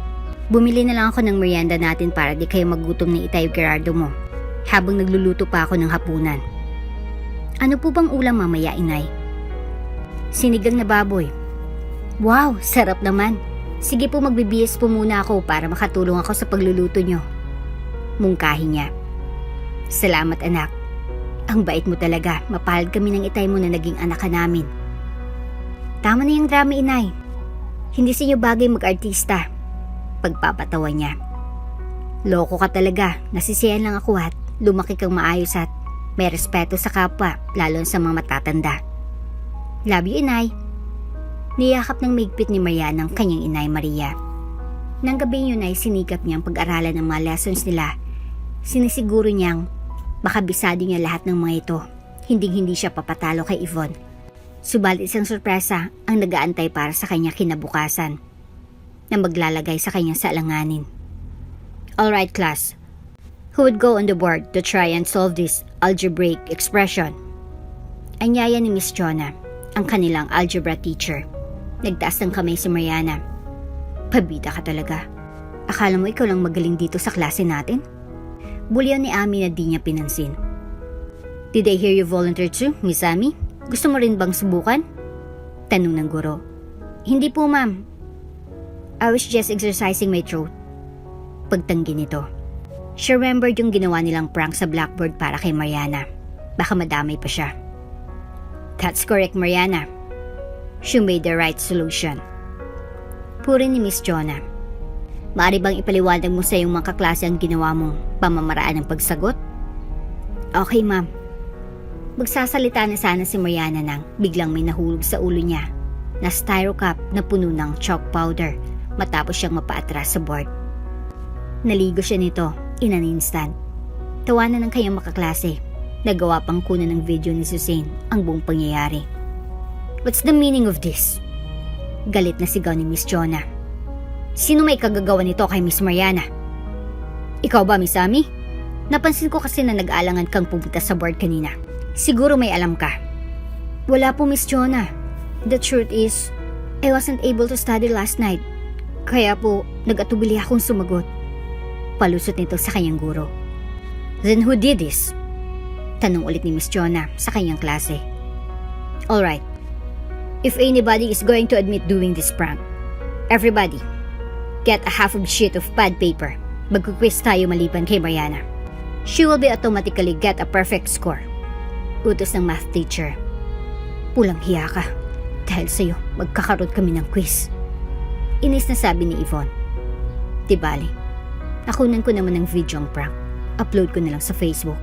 bumili na lang ako ng merienda natin para di kayo magutom ni Itay Gerardo mo habang nagluluto pa ako ng hapunan. Ano po bang ulam mamaya, inay? Sinigang na baboy. Wow, sarap naman. Sige po, magbibihis po muna ako para makatulong ako sa pagluluto nyo. Mungkahi niya. Salamat anak. Ang bait mo talaga. Mapalad kami ng itay mo na naging anak ka namin. Tama na yung drama, inay. Hindi sa inyo bagay mag-artista. Pagpapatawa niya. Loko ka talaga. Nasisiyahan lang ako at lumaki kang maayos at may respeto sa kapwa, lalo sa mga matatanda. Love you, inay. Niyakap ng migpit ni Mariana ang kanyang inay Maria. Nang gabi yun ay sinikap niyang pag-aralan ng mga lessons nila. Sinisiguro niyang baka bisado niya lahat ng mga ito. Hindi siya papatalo kay Yvonne. Subalit isang sorpresa ang nag-aantay para sa kanya kinabukasan na maglalagay sa kanya sa alanganin. Alright class, who would go on the board to try and solve this algebraic expression? Anyaya ni Miss Jonah, ang kanilang algebra teacher. Nagtaas ng kamay si Mariana. Pabida ka talaga. Akala mo ikaw lang magaling dito sa klase natin? Bulyaw ni Ami na di niya pinansin. Did I hear you volunteer too, Miss Ami? Gusto mo rin bang subukan? Tanong ng guro. Hindi po, ma'am. I was just exercising my throat. Pagtanggi nito. She remembered yung ginawa nilang prank sa blackboard para kay Mariana. Baka madamay pa siya. That's correct, Mariana. She made the right solution. Puri ni Miss Jonah. Maaari bang ipaliwanag mo sa iyong mga kaklase ang ginawa mong pamamaraan ng pagsagot? Okay, ma'am. Magsasalita na sana si Mariana nang biglang may nahulog sa ulo niya na styro cup na puno ng chalk powder matapos siyang mapaatras sa board. Naligo siya nito in an instant. Tawanan ng kanyang makaklase. Nagawa pang kunan ng video ni Suzanne ang buong pangyayari. What's the meaning of this? Galit na sigaw ni Miss Jonah. Sino may kagagawa nito kay Miss Mariana? Ikaw ba, Miss Ami? Napansin ko kasi na nag-aalangan kang pumunta sa board kanina. Siguro may alam ka. Wala po, Miss Jonah. The truth is, I wasn't able to study last night. Kaya po, nag-atubili akong sumagot. Palusot nito sa kanyang guro. Then who did this? Tanong ulit ni Miss Jonah sa kanyang klase. Alright. If anybody is going to admit doing this prank, everybody, get a half of sheet of pad paper Magkukwis tayo maliban kay Mariana. She will be automatically get a perfect score. Utos ng math teacher. Pulang hiya ka. Dahil sa'yo, magkakaroon kami ng quiz. Inis na sabi ni Yvonne. Di bali, nakunan ko naman ng video ang prank. Upload ko na lang sa Facebook.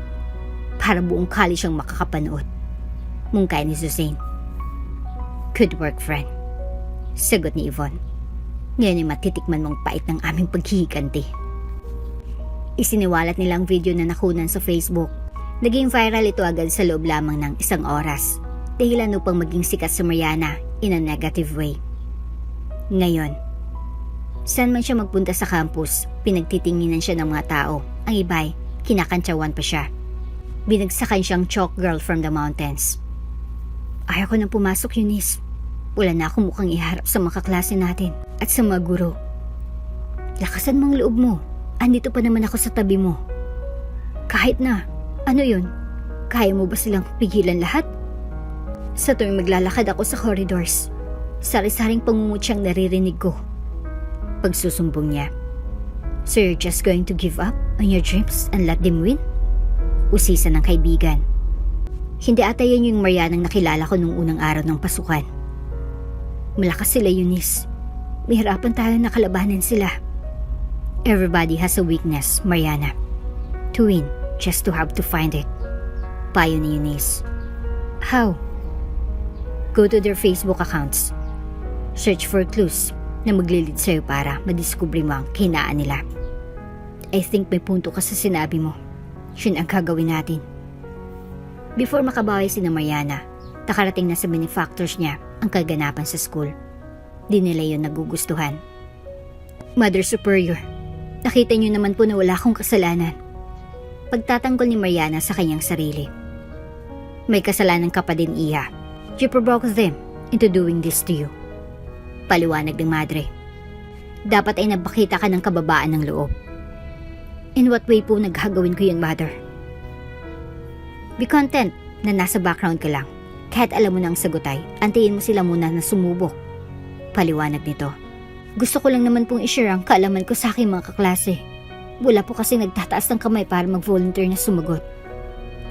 Para buong college ang makakapanood. Mungkay ni Suzanne. Good work, friend. Sagot ni Yvonne. Ngayon ay matitikman mong pait ng aming paghihiganti. Isiniwalat nilang video na nakunan sa Facebook. Naging viral ito agad sa loob lamang ng 1 oras. Dahilan upang maging sikat si Mariana in a negative way. Ngayon, saan man siya magpunta sa campus, pinagtitinginan siya ng mga tao. Ang iba'y kinakantsawan pa siya. Binagsakan siyang chalk girl from the mountains. Ayaw ko nang pumasok, Eunice. Wala na akong mukhang iharap sa mga kaklase natin at sa mga guro. Lakasan mong loob mo. Andito pa naman ako sa tabi mo. Kahit na, ano yun? Kaya mo ba silang pigilan lahat? Sa tuwing maglalakad ako sa corridors, sari-saring pangungutyang naririnig ko. Pagsusumbong niya. So you're just going to give up on your dreams and let them win? Usisa ng kaibigan. Hindi ata yan yung Marianang nakilala ko nung unang araw ng pasukan. Malakas sila, Eunice. Mahirapan tayo na kalabanin sila. Everybody has a weakness, Mariana. To win, just to have to find it. Payo ni Eunice. How? Go to their Facebook accounts. Search for clues na maglilid sa'yo para madiskubre mo ang kinaan nila. I think may punto ka sa sinabi mo. Yun ang gagawin natin. Before makabawi si Mariana, nakarating na sa benefactors niya ang kaganapan sa school. Di nila yun nagugustuhan. Mother Superior, nakita niyo naman po na wala akong kasalanan. Pagtatanggol ni Mariana sa kanyang sarili. May kasalanan ka pa din, Iha. You provoked them into doing this to you. Paliwanag ng madre. Dapat ay nabakita ka ng kababaan ng loob. In what way po naghagawin ko yun, Mother? Be content na nasa background ka lang. Kahit alam mo na ang sagot ay, antayin mo sila muna na sumubok. Paliwanag nito. Gusto ko lang naman pong i-share ang kaalaman ko sa aking mga kaklase. Wala po kasi nagtataas ng kamay para mag-volunteer na sumagot.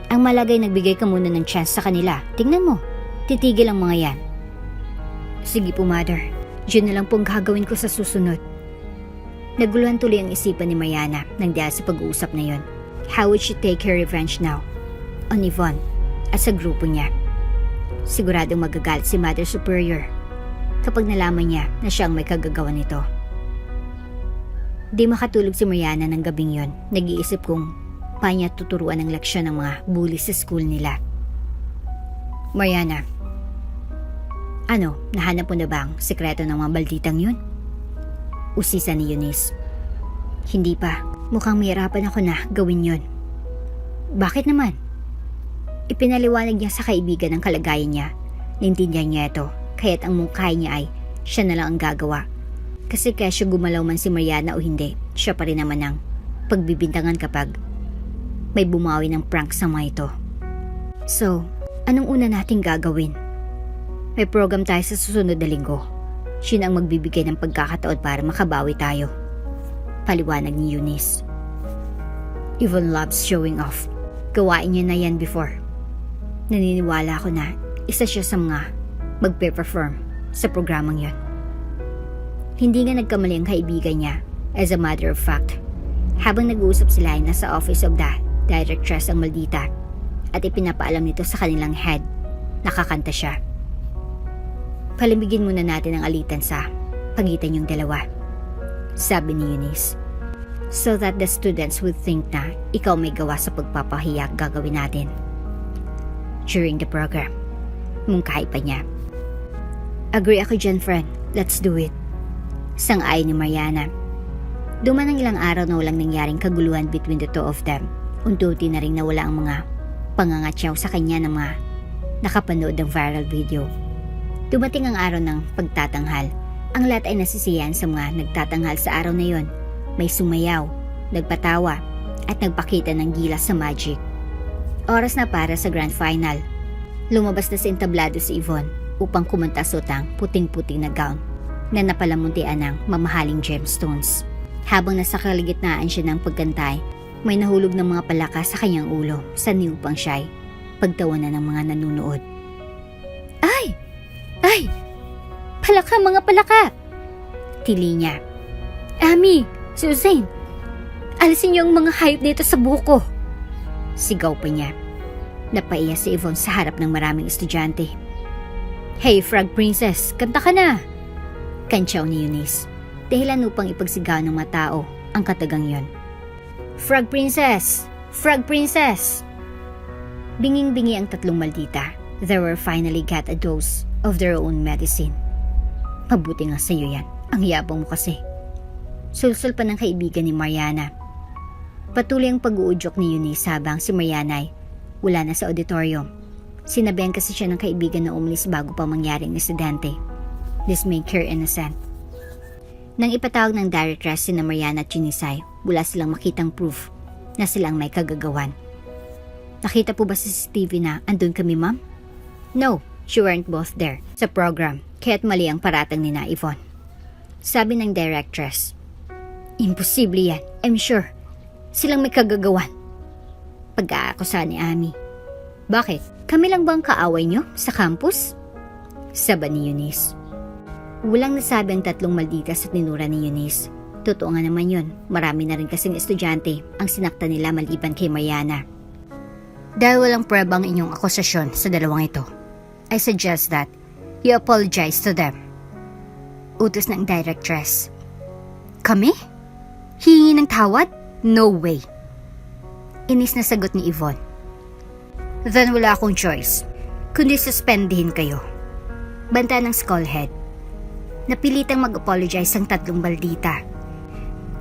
Ang malagay nagbigay ka muna ng chance sa kanila. Tingnan mo, titigil ang mga yan. Sige po, Mother. Diyan na lang pong gagawin ko sa susunod. Naguluhan tuloy ang isipan ni Mariana nang dahil sa pag-uusap na yon. How would she take her revenge now? On Yvonne at sa grupo niya. Siguradong magagalit si Mother Superior kapag nalaman niya na siya ang may kagagawa nito. Di makatulog si Mariana ng gabing yon. Nag-iisip kung paano niya tuturuan ng leksyon ng mga bully sa school nila. Mariana, ano, nahanap mo na ba ang sekreto ng mga balditang yun? Usisa ni Eunice. Hindi pa. Mukhang mahirapan ako na gawin yon. Bakit naman? Ipinaliwanag niya sa kaibigan ang kalagayan niya. Naintindihan niya ito, kaya't ang mungkahi niya ay siya na lang ang gagawa. Kasi kesyo gumalaw man si Mariana o hindi, siya pa rin naman ang pagbibintangan kapag may bumawi ng prank sa mga ito. So, anong una nating gagawin? May program tayo sa susunod na linggo. Siya ang magbibigay ng pagkakataon para makabawi tayo. Paliwanag ni Eunice. Yvonne loves showing off. Gawain niya na yan before. Naniniwala ako na isa siya sa mga magpe-perform sa programang yon. Hindi nga nagkamali ang kaibigan niya. As a matter of fact, habang nag-uusap sila ay nasa office of the directress ang maldita at ipinapaalam nito sa kanilang head. Nakakanta siya. Palamigin muna natin ang alitan sa pagitan yung dalawa, sabi ni Eunice. So that the students would think na ikaw may gawa sa pagpapahiya gagawin natin. During the program, mungkahi pa niya. Agree ako dyan, friend. Let's do it. Sang-ayon ni Mariana. Duman ang ilang araw na walang nangyaring kaguluhan between the two of them. Unti-unti na rin nawala ang mga pangangatsaw sa kanya ng mga nakapanood ng viral video. Dumating ang araw ng pagtatanghal. Ang lahat ay nasisiyahan sa mga nagtatanghal sa araw na yon. May sumayaw, nagpatawa, at nagpakita ng gilas sa magic. Oras na para sa grand final. Lumabas na sa entablado si Yvonne upang kumanta sa utang puting-puting na gown na napalamuntian ng mamahaling gemstones. Habang nasa kaligitnaan siya ng pagkantay, may nahulog ng mga palaka sa kanyang ulo sa niupang siya'y pagtawanan ng mga nanunood. Ay! Ay! Palaka, mga palaka! Tili niya. Ami! Suzanne! Alisin niyo ang mga hayop dito sa buko! Sigaw pa niya. Napaiya si Yvonne sa harap ng maraming estudyante. Hey, Frog Princess! Kanta ka na! Kantsaw ni Eunice. Dahilan upang ipagsigaw ng mga tao ang katagang yon. Frog Princess! Frog Princess! Binging-bingi ang tatlong maldita. They were finally got a dose of their own medicine. Mabuti nga sa'yo yan. Ang yabang mo kasi. Sulsul pa ng kaibigan ni Mariana. Patuloy ang pag-uudyok ni Eunice habang si Mariana ay wala na sa auditorium. Sinabihan kasi siya ng kaibigan na umalis bago pa mangyari ang insidente. This make her innocent. Nang ipatawag ng directress si Mariana at Eunice, wala silang makitang proof na silang may kagagawan. Nakita po ba sa CCTV na andun kami, ma'am? No, she weren't both there sa program, kaya't mali ang paratang ni na Yvonne. Sabi ng directress, imposible yan, I'm sure. Silang may kagagawan. Pag-aakusa ni Ami. Bakit? Kami lang ba ang kaaway nyo sa campus? Sabi ni Eunice. Walang nasabi ang tatlong maldita sa tinura ni Eunice. Totoo nga naman yun, marami na rin kasing estudyante ang sinakta nila maliban kay Mariana. Dahil walang prueba ang inyong akusasyon sa dalawang ito, I suggest that you apologize to them. Utos ng directress. Kami? Hihingi ng tawad? No way. Inis na sagot ni Yvonne. Then wala akong choice, kundi suspendihin kayo. Banta ng skullhead. Napilitang mag-apologize ang tatlong baldita.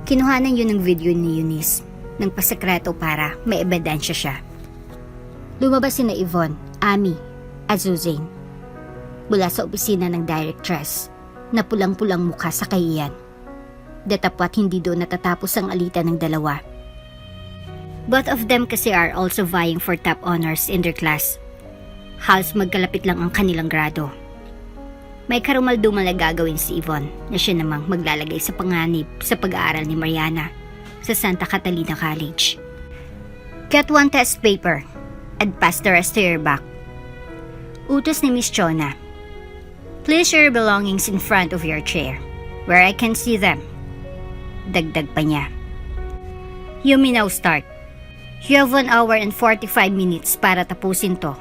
Kinuhanan yun ng video ni Eunice ng pasekreto para may ebidensya siya. Lumabas sina Yvonne, Ami at Suzanne mula sa opisina ng directress na pulang-pulang mukha sa kahiyan. Datapwat hindi doon natatapos ang alitan ng dalawa. Both of them kasi are also vying for top honors in their class. Halos magkalapit lang ang kanilang grado. May karumal-dumal na gagawin si Yvonne na siya namang maglalagay sa panganib sa pag-aaral ni Mariana sa Santa Catalina College. Get one test paper and pass the rest to your back. Utos ni Miss Chona. Place your belongings in front of your chair where I can see them. Dagdag pa niya. You may now start. You have 1 hour and 45 minutes para tapusin to.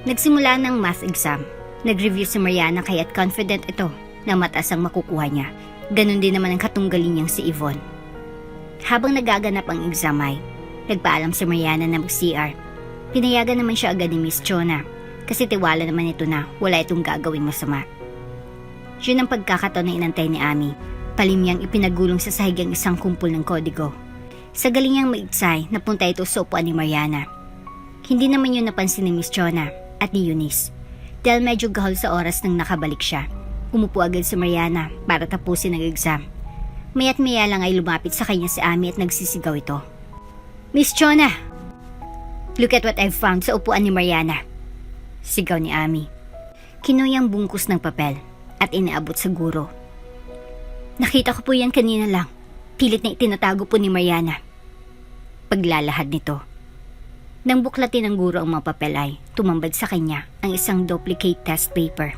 Nagsimula ng math exam. Nag-review si Mariana kaya't confident ito na mataas ang makukuha niya. Ganon din naman ang katunggalin niyang si Yvonne. Habang nagaganap ang exam ay, nagpaalam si Mariana na mag-CR. Pinayagan naman siya agad ni Miss Chona kasi tiwala naman ito na wala itong gagawing masama. Yun ang pagkakataon na inantay ni Ami. Palim niyang ipinagulong sa sahig ang isang kumpol ng kodigo. Sa galing niyang maigsay, napunta ito sa upuan ni Mariana. Hindi naman yun napansin ni Miss Chona at ni Eunice. Dahil medyo gahol sa oras nang nakabalik siya. Umupo agad si Mariana para tapusin ang exam. Maya't maya lang ay lumapit sa kanya si Ami at nagsisigaw ito. Miss Chona! Look at what I've found sa upuan ni Mariana. Sigaw ni Ami. Kinuha ang bungkus ng papel at inaabot sa guro. Nakita ko po yan kanina lang. Pilit na itinatago po ni Mariana. Paglalahad nito. Nang buklatin ng guro ang mga papel ay tumambad sa kanya ang isang duplicate test paper.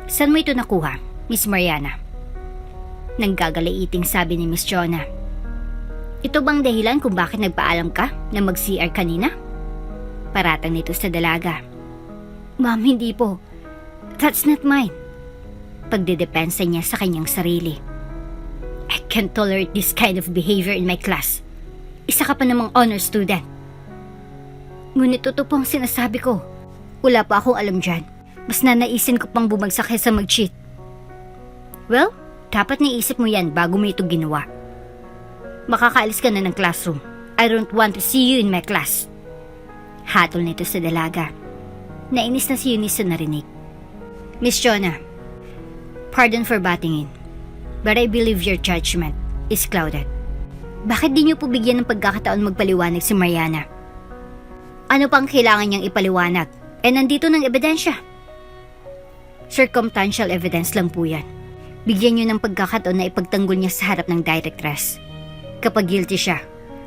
Saan mo ito nakuha, Miss Mariana? Nang gagalaiting sabi ni Miss Chona. Ito bang dahilan kung bakit nagpaalam ka na mag-CR kanina? Paratang nito sa dalaga. Ma'am, hindi po. That's not mine. Pagdedepensa niya sa kanyang sarili. I can't tolerate this kind of behavior in my class. Isa ka pa namang honor student. Ngunit totoo po ang sinasabi ko. Wala pa akong alam dyan. Mas nanaisin ko pang bumagsak kaysa mag-cheat. Well, dapat naisip mo yan bago mo ito ginawa. Makakaalis ka na ng classroom. I don't want to see you in my class. Hatol nito sa dalaga. Nainis na si Eunice sa narinig. Miss Chona, pardon for butting in, but I believe your judgment is clouded. Bakit di niyo po bigyan ng pagkakataon magpaliwanag si Mariana? Ano pang kailangan niyang ipaliwanag? Nandito ng ebidensya. Circumstantial evidence lang po yan. Bigyan niyo ng pagkakataon na ipagtanggol niya sa harap ng directress. Kapag guilty siya,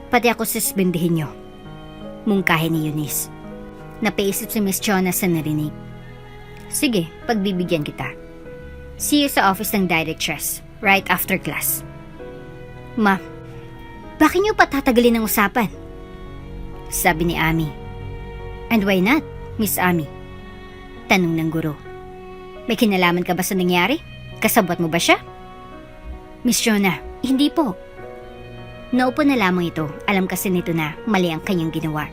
pati ako suspendihin niyo. Mungkahi ni Eunice. Napaisip si Miss Chona sa narinig. Sige, pagbibigyan kita. See you sa office ng directress, right after class. Ma, bakit niyo patatagalin ang usapan? Sabi ni Ami. And why not, Miss Ami? Tanong ng guro. May kinalaman ka ba sa nangyari? Kasabot mo ba siya? Miss Chona, hindi po. Naupo na lamang ito, alam kasi nito na mali ang kanyang ginawa.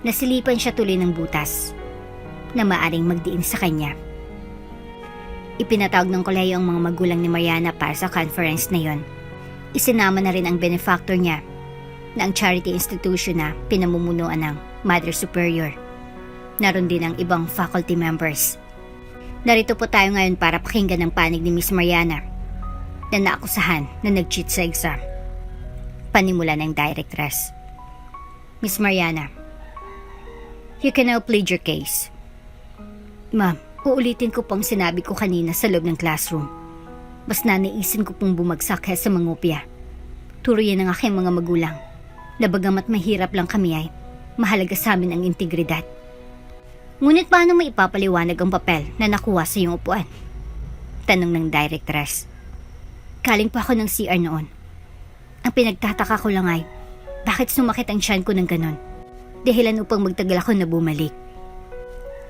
Nasilipan siya tuloy ng butas na maaring magdiin sa kanya. Ipinatawag ng kolehiyo ang mga magulang ni Mariana para sa conference na yon. Isinama na rin ang benefactor niya na ang charity institution na pinamumunuan ng Mother Superior. Naroon din ang ibang faculty members. Narito po tayo ngayon para pakinggan ang panig ni Miss Mariana na naakusahan na nag-cheat sa exam. Panimula ng directress. Miss Mariana, you can now plead your case. Ma'am, uulitin ko pang sinabi ko kanina sa loob ng classroom. Mas nanaisin ko pong bumagsak sa mangopya. Turo yan ng aking mga magulang. Na bagamat mahirap lang kami ay mahalaga sa amin ang integridad. Ngunit paano may ipapaliwanag ang papel na nakuha sa iyong upuan? Tanong ng directress. Galing pa ako ng CR noon. Ang pinagtataka ko lang ay, bakit sumakit ang tiyan ko ng ganon? Dahilan upang magtagal ako na bumalik.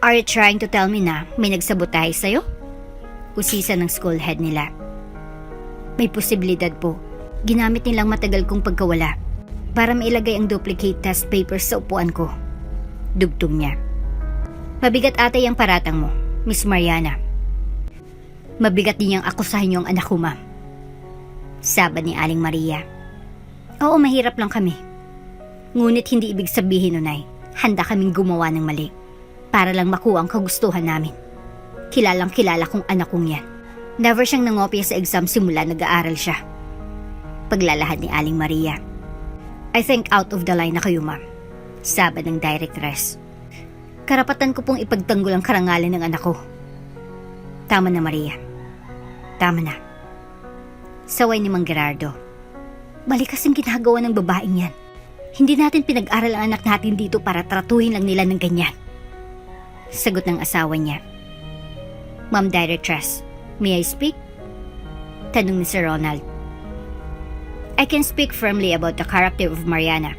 Are you trying to tell me na may nagsabotahe sa'yo? Usisa ng school head nila. May posibilidad po. Ginamit nilang matagal kong pagkawala para mailagay ang duplicate test papers sa upuan ko. Dugtong niya. Mabigat ata yung paratang mo, Miss Mariana. Mabigat din yung akusahin yung anak ko, ma'am. Sabi ni Aling Maria. Oo, mahirap lang kami. Ngunit hindi ibig sabihin nun ay handa kaming gumawa ng mali para lang makuha ang kagustuhan namin. Kilalang kilala kong anak kong yan. Never siyang nangopya sa exam simula nag-aaral siya. Paglalahad ni Aling Maria. I think out of the line na kayo, ma'am. Sabi ng directress. Karapatan ko pong ipagtanggol ang karangalan ng anak ko. Tama na, Maria. Tama na. Saway ni Mang Gerardo. Balik kasing ginagawa ng babaeng yan. Hindi natin pinag-aral ang anak natin dito para tratuhin lang nila ng ganyan. Sagot ng asawa niya. Ma'am Directress, may I speak? Tanong ni Sir Ronald. I can speak firmly about the character of Mariana.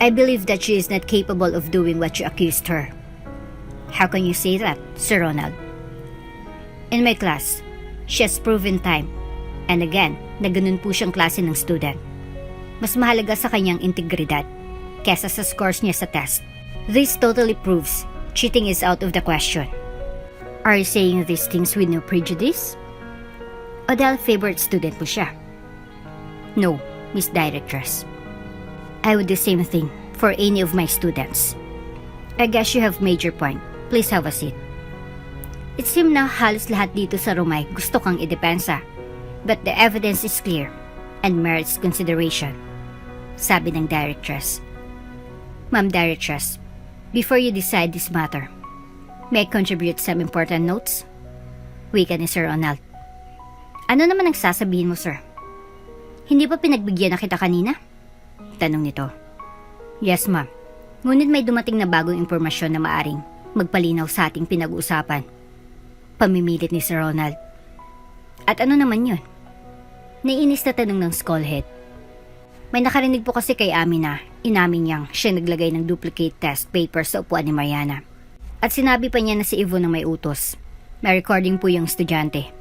I believe that she is not capable of doing what you accused her. How can you say that, Sir Ronald? In my class, she has proven time. And again, na ganun po siyang klase ng student. Mas mahalaga sa kanyang integridad kesa sa scores niya sa test. This totally proves cheating is out of the question. Are you saying these things with no prejudice? O dahil favorite student mo siya? No, Miss Directress. I would do the same thing for any of my students. I guess you have made your point. Please have a seat. It seems na halos lahat dito sa Rumay gusto kang idepensa. But the evidence is clear and merits consideration. Sabi ng directress. Ma'am Directress, before you decide this matter, may I contribute some important notes? Wika ni Sir Ronald. Ano naman ang sasabihin mo, sir? Hindi ba pinagbigyan na kita kanina? Tanong nito. Yes, ma'am. Ngunit may dumating na bagong impormasyon na maaring magpalinaw sa ating pinag-uusapan. Pamimilit ni Sir Ronald. At ano naman yun? Naiinis na tanong ng skullhead. May nakarinig po kasi kay Ami na inamin niyang siya naglagay ng duplicate test paper sa upuan ni Mariana. At sinabi pa niya na si Ivo na may utos. May recording po yung estudyante.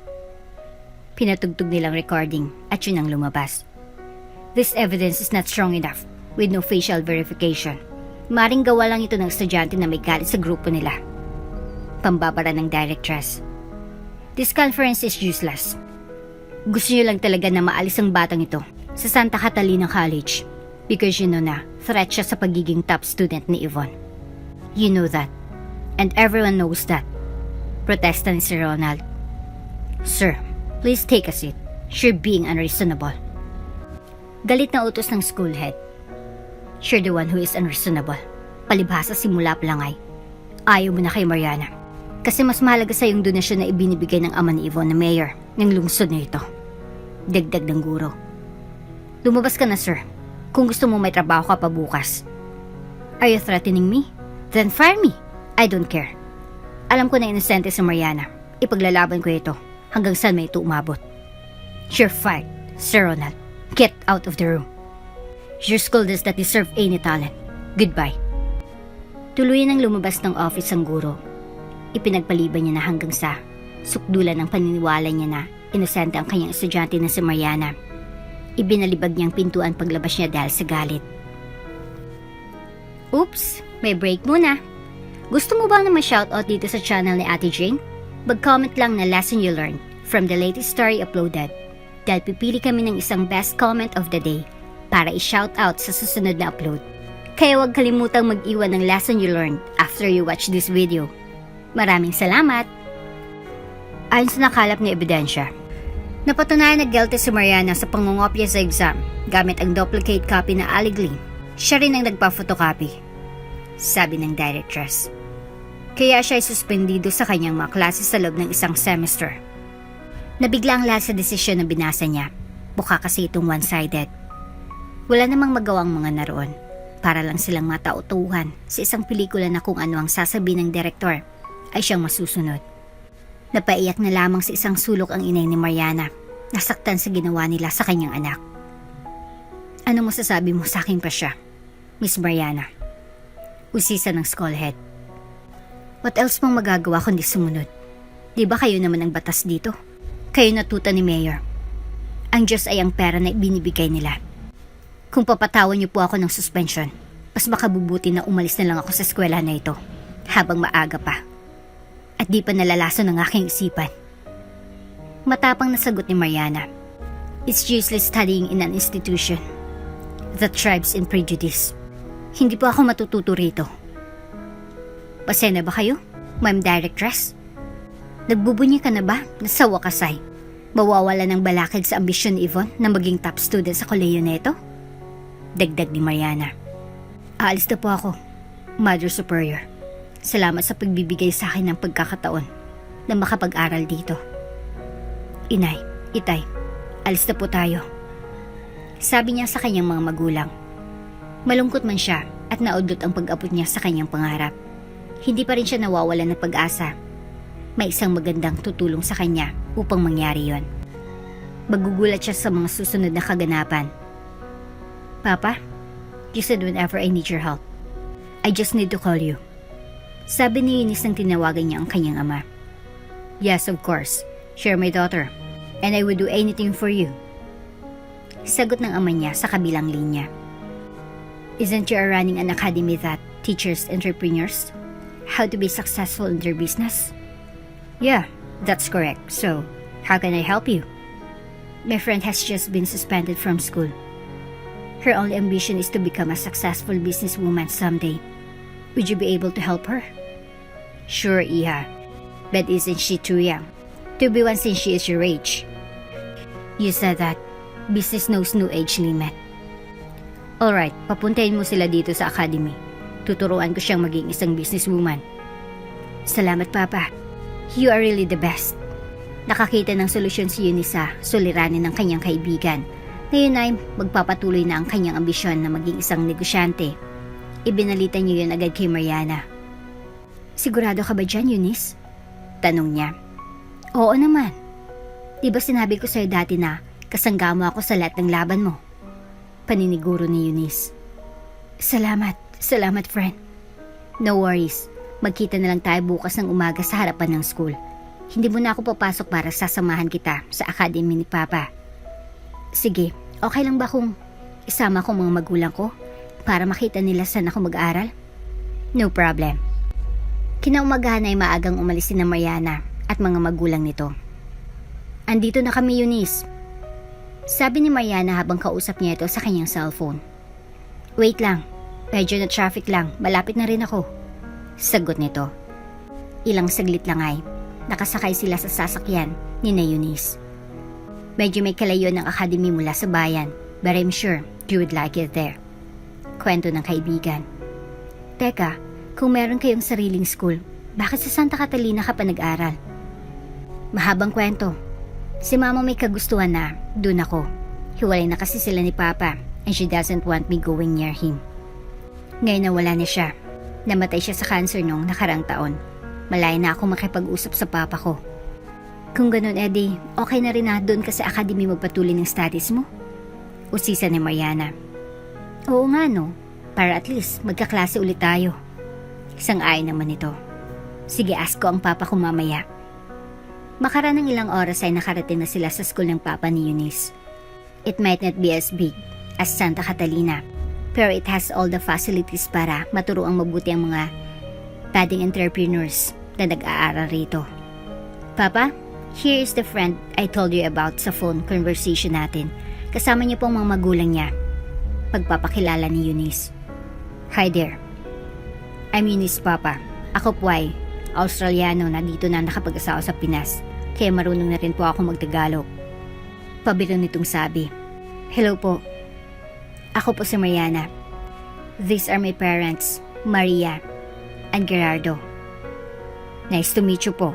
Pinatugtog nilang recording at yun ang lumabas. This evidence is not strong enough with no facial verification. Maring gawa lang ito ng estudyante na may galit sa grupo nila. Pambabara ng directress. This conference is useless. Gusto niyo lang talaga na maalis ang batang ito sa Santa Catalina College because you know na threat siya sa pagiging top student ni Yvonne. You know that. And everyone knows that. Protesta ni Sir Ronald. Sir, please take a seat. You're being unreasonable. Galit na utos ng school head. You're the one who is unreasonable. Palibhasa simula pa lang ay ayaw mo na kay Mariana. Kasi mas mahalaga sa yung donasyon na ibinibigay ng ama ni Yvonne na mayor ng lungsod na ito. Dagdag ng guro. Lumabas ka na, sir. Kung gusto mo may trabaho ka pa bukas. Are you threatening me? Then fire me. I don't care. Alam ko na inosente si Mariana. Ipaglalaban ko ito hanggang saan may ito umabot. You're fired, Sir Ronald. Get out of the room. Your school does not deserve any talent. Goodbye. Tuluyan ang lumabas ng office ang guro. Ipinagpaliban niya na hanggang sa sukdulan ng paniniwala niya na inosente ang kanyang estudyante na si Mariana. Ibinalibag niyang pintuan paglabas niya dahil sa galit. Oops, may break muna. Gusto mo ba naman shoutout dito sa channel ni Ate Jane? Mag-comment lang na lesson you learned from the latest story uploaded. Dahil pipili kami ng isang best comment of the day para i-shoutout sa susunod na upload. Kaya huwag kalimutang mag-iwan ng lesson you learned after you watch this video. Maraming salamat! Ayon sa nakalap na ebidensya, napatunayan na guilty si Mariana sa pangungopya sa exam gamit ang duplicate copy na allegedly siya rin ang nagpa-photocopy, sabi ng directress. Kaya siya ay suspendido sa kanyang mga klase sa loob ng isang semester. Nabigla ang lahat sa desisyon na binasa niya, mukha kasi itong one-sided. Wala namang magawang mga naroon, para lang silang matautuhan sa isang pelikula na kung ano ang sasabihin ng direktor ay siyang masusunod. Napaiyak na lamang sa isang sulok ang inay ni Mariana, nasaktan sa ginawa nila sa kanyang anak. Ano masasabi mo sa akin pa siya, Miss Mariana? Usisa ng skullhead. What else pang magagawa kundi sumunod? Di ba kayo naman ang batas dito? Kayo natuta ni Mayor. Ang Diyos ay ang pera na ibinibigay nila. Kung papatawan niyo po ako ng suspension, mas makabubuti na umalis na lang ako sa eskwela na ito habang maaga pa. At di pa nalalason ang aking isipan. Matapang na sagot ni Mariana. It's useless studying in an institution that thrives in prejudice. Hindi po ako matututo rito. Pasena ba kayo, Ma'am Directress? Nagbubunyi ka na ba na sa wakas ay mawawala ng balakid sa ambisyon ni Yvonne na maging top student sa kolehiyo na ito? Dagdag ni Mariana. Aalis na po ako, Mother Superior. Salamat sa pagbibigay sa akin ng pagkakataon na makapag-aral dito. Inay, Itay, alis na po tayo. Sabi niya sa kanyang mga magulang. Malungkot man siya at naudlot ang pag-abot niya sa kanyang pangarap. Hindi pa rin siya nawawalan ng pag-asa. May isang magandang tutulong sa kanya upang mangyari yon. Magugulat siya sa mga susunod na kaganapan. Papa, you said whenever I need your help, I just need to call you. Sabi ni Eunice nang tinawagan niya ang kanyang ama. Yes, of course. You're my daughter, and I would do anything for you. Sagot ng ama niya sa kabilang linya. Isn't you running an academy that teaches entrepreneurs how to be successful in their business? Yeah, that's correct. So, how can I help you? My friend has just been suspended from school. Her only ambition is to become a successful businesswoman someday. Would you be able to help her? Sure, Iha. But isn't she too young to be one since she is your age? You said that business knows no age limit. Alright, papuntahin mo sila dito sa academy. Tuturuan ko siyang maging isang businesswoman. Salamat, Papa. You are really the best. Nakakita ng solusyon si Eunice sa suliranin ng kanyang kaibigan. Ngayon ay magpapatuloy na ang kanyang ambisyon na maging isang negosyante. Ibinalita niyo yun agad kay Mariana. Sigurado ka ba dyan, Eunice? Tanong niya. Oo naman. Di ba sinabi ko sa'yo dati na kasangga mo ako sa lahat ng laban mo? Paniniguro ni Eunice. Salamat friend. No worries. Magkita na lang tayo bukas ng umaga sa harapan ng school. Hindi mo na ako papasok para sasamahan kita sa academy ni Papa. Sige, okay lang ba kung isama ko mga magulang ko para makita nila saan ako mag-aral? No problem. Kinaumagahan ay maagang umalis si Mariana at mga magulang nito. Andito na kami, Eunice. Sabi ni Mariana habang kausap niya ito sa kanyang cellphone. Wait lang, medyo na traffic lang, malapit na rin ako. Sagot nito. Ilang saglit lang ay nakasakay sila sa sasakyan ni Eunice. Medyo may kalayo ng academy mula sa bayan, but I'm sure you would like it there. Kwento ng kaibigan. Teka, kung meron kayong sariling school, Bakit sa Santa Catalina ka pa nag-aral? Mahabang kwento. Si mama may kagustuhan na dun ako. Hiwalay na kasi sila ni Papa and she doesn't want me going near him. Ngayon na wala na siya. Namatay siya sa cancer noong nakarang taon. Malaya na ako makipag-usap sa papa ko. Kung ganun, Eddie, okay na rin na doon ka sa academy magpatuloy ng studies mo? Usisa ni Mariana. Oo nga no, para at least magkaklase ulit tayo. Sang-ayon naman ito. Sige, ask ko ang papa ko mamaya. Makaranang ilang oras ay nakarating na sila sa school ng papa ni Eunice. It might not be as big as Santa Catalina, pero it has all the facilities para maturuang mabuti ang mga budding entrepreneurs na nag-aaral rito. Papa, here is the friend I told you about sa phone conversation natin. Kasama niya pong mga magulang niya. Pagpapakilala ni Eunice. Hi there. I'm Eunice, Papa. Ako po ay Australiano na dito na nakapag-asawa sa Pinas. Kaya marunong na rin po ako magtagalog. Pabiro nitong sabi. Hello po. Ako po si Mariana. These are my parents, Maria and Gerardo. Nice to meet you po.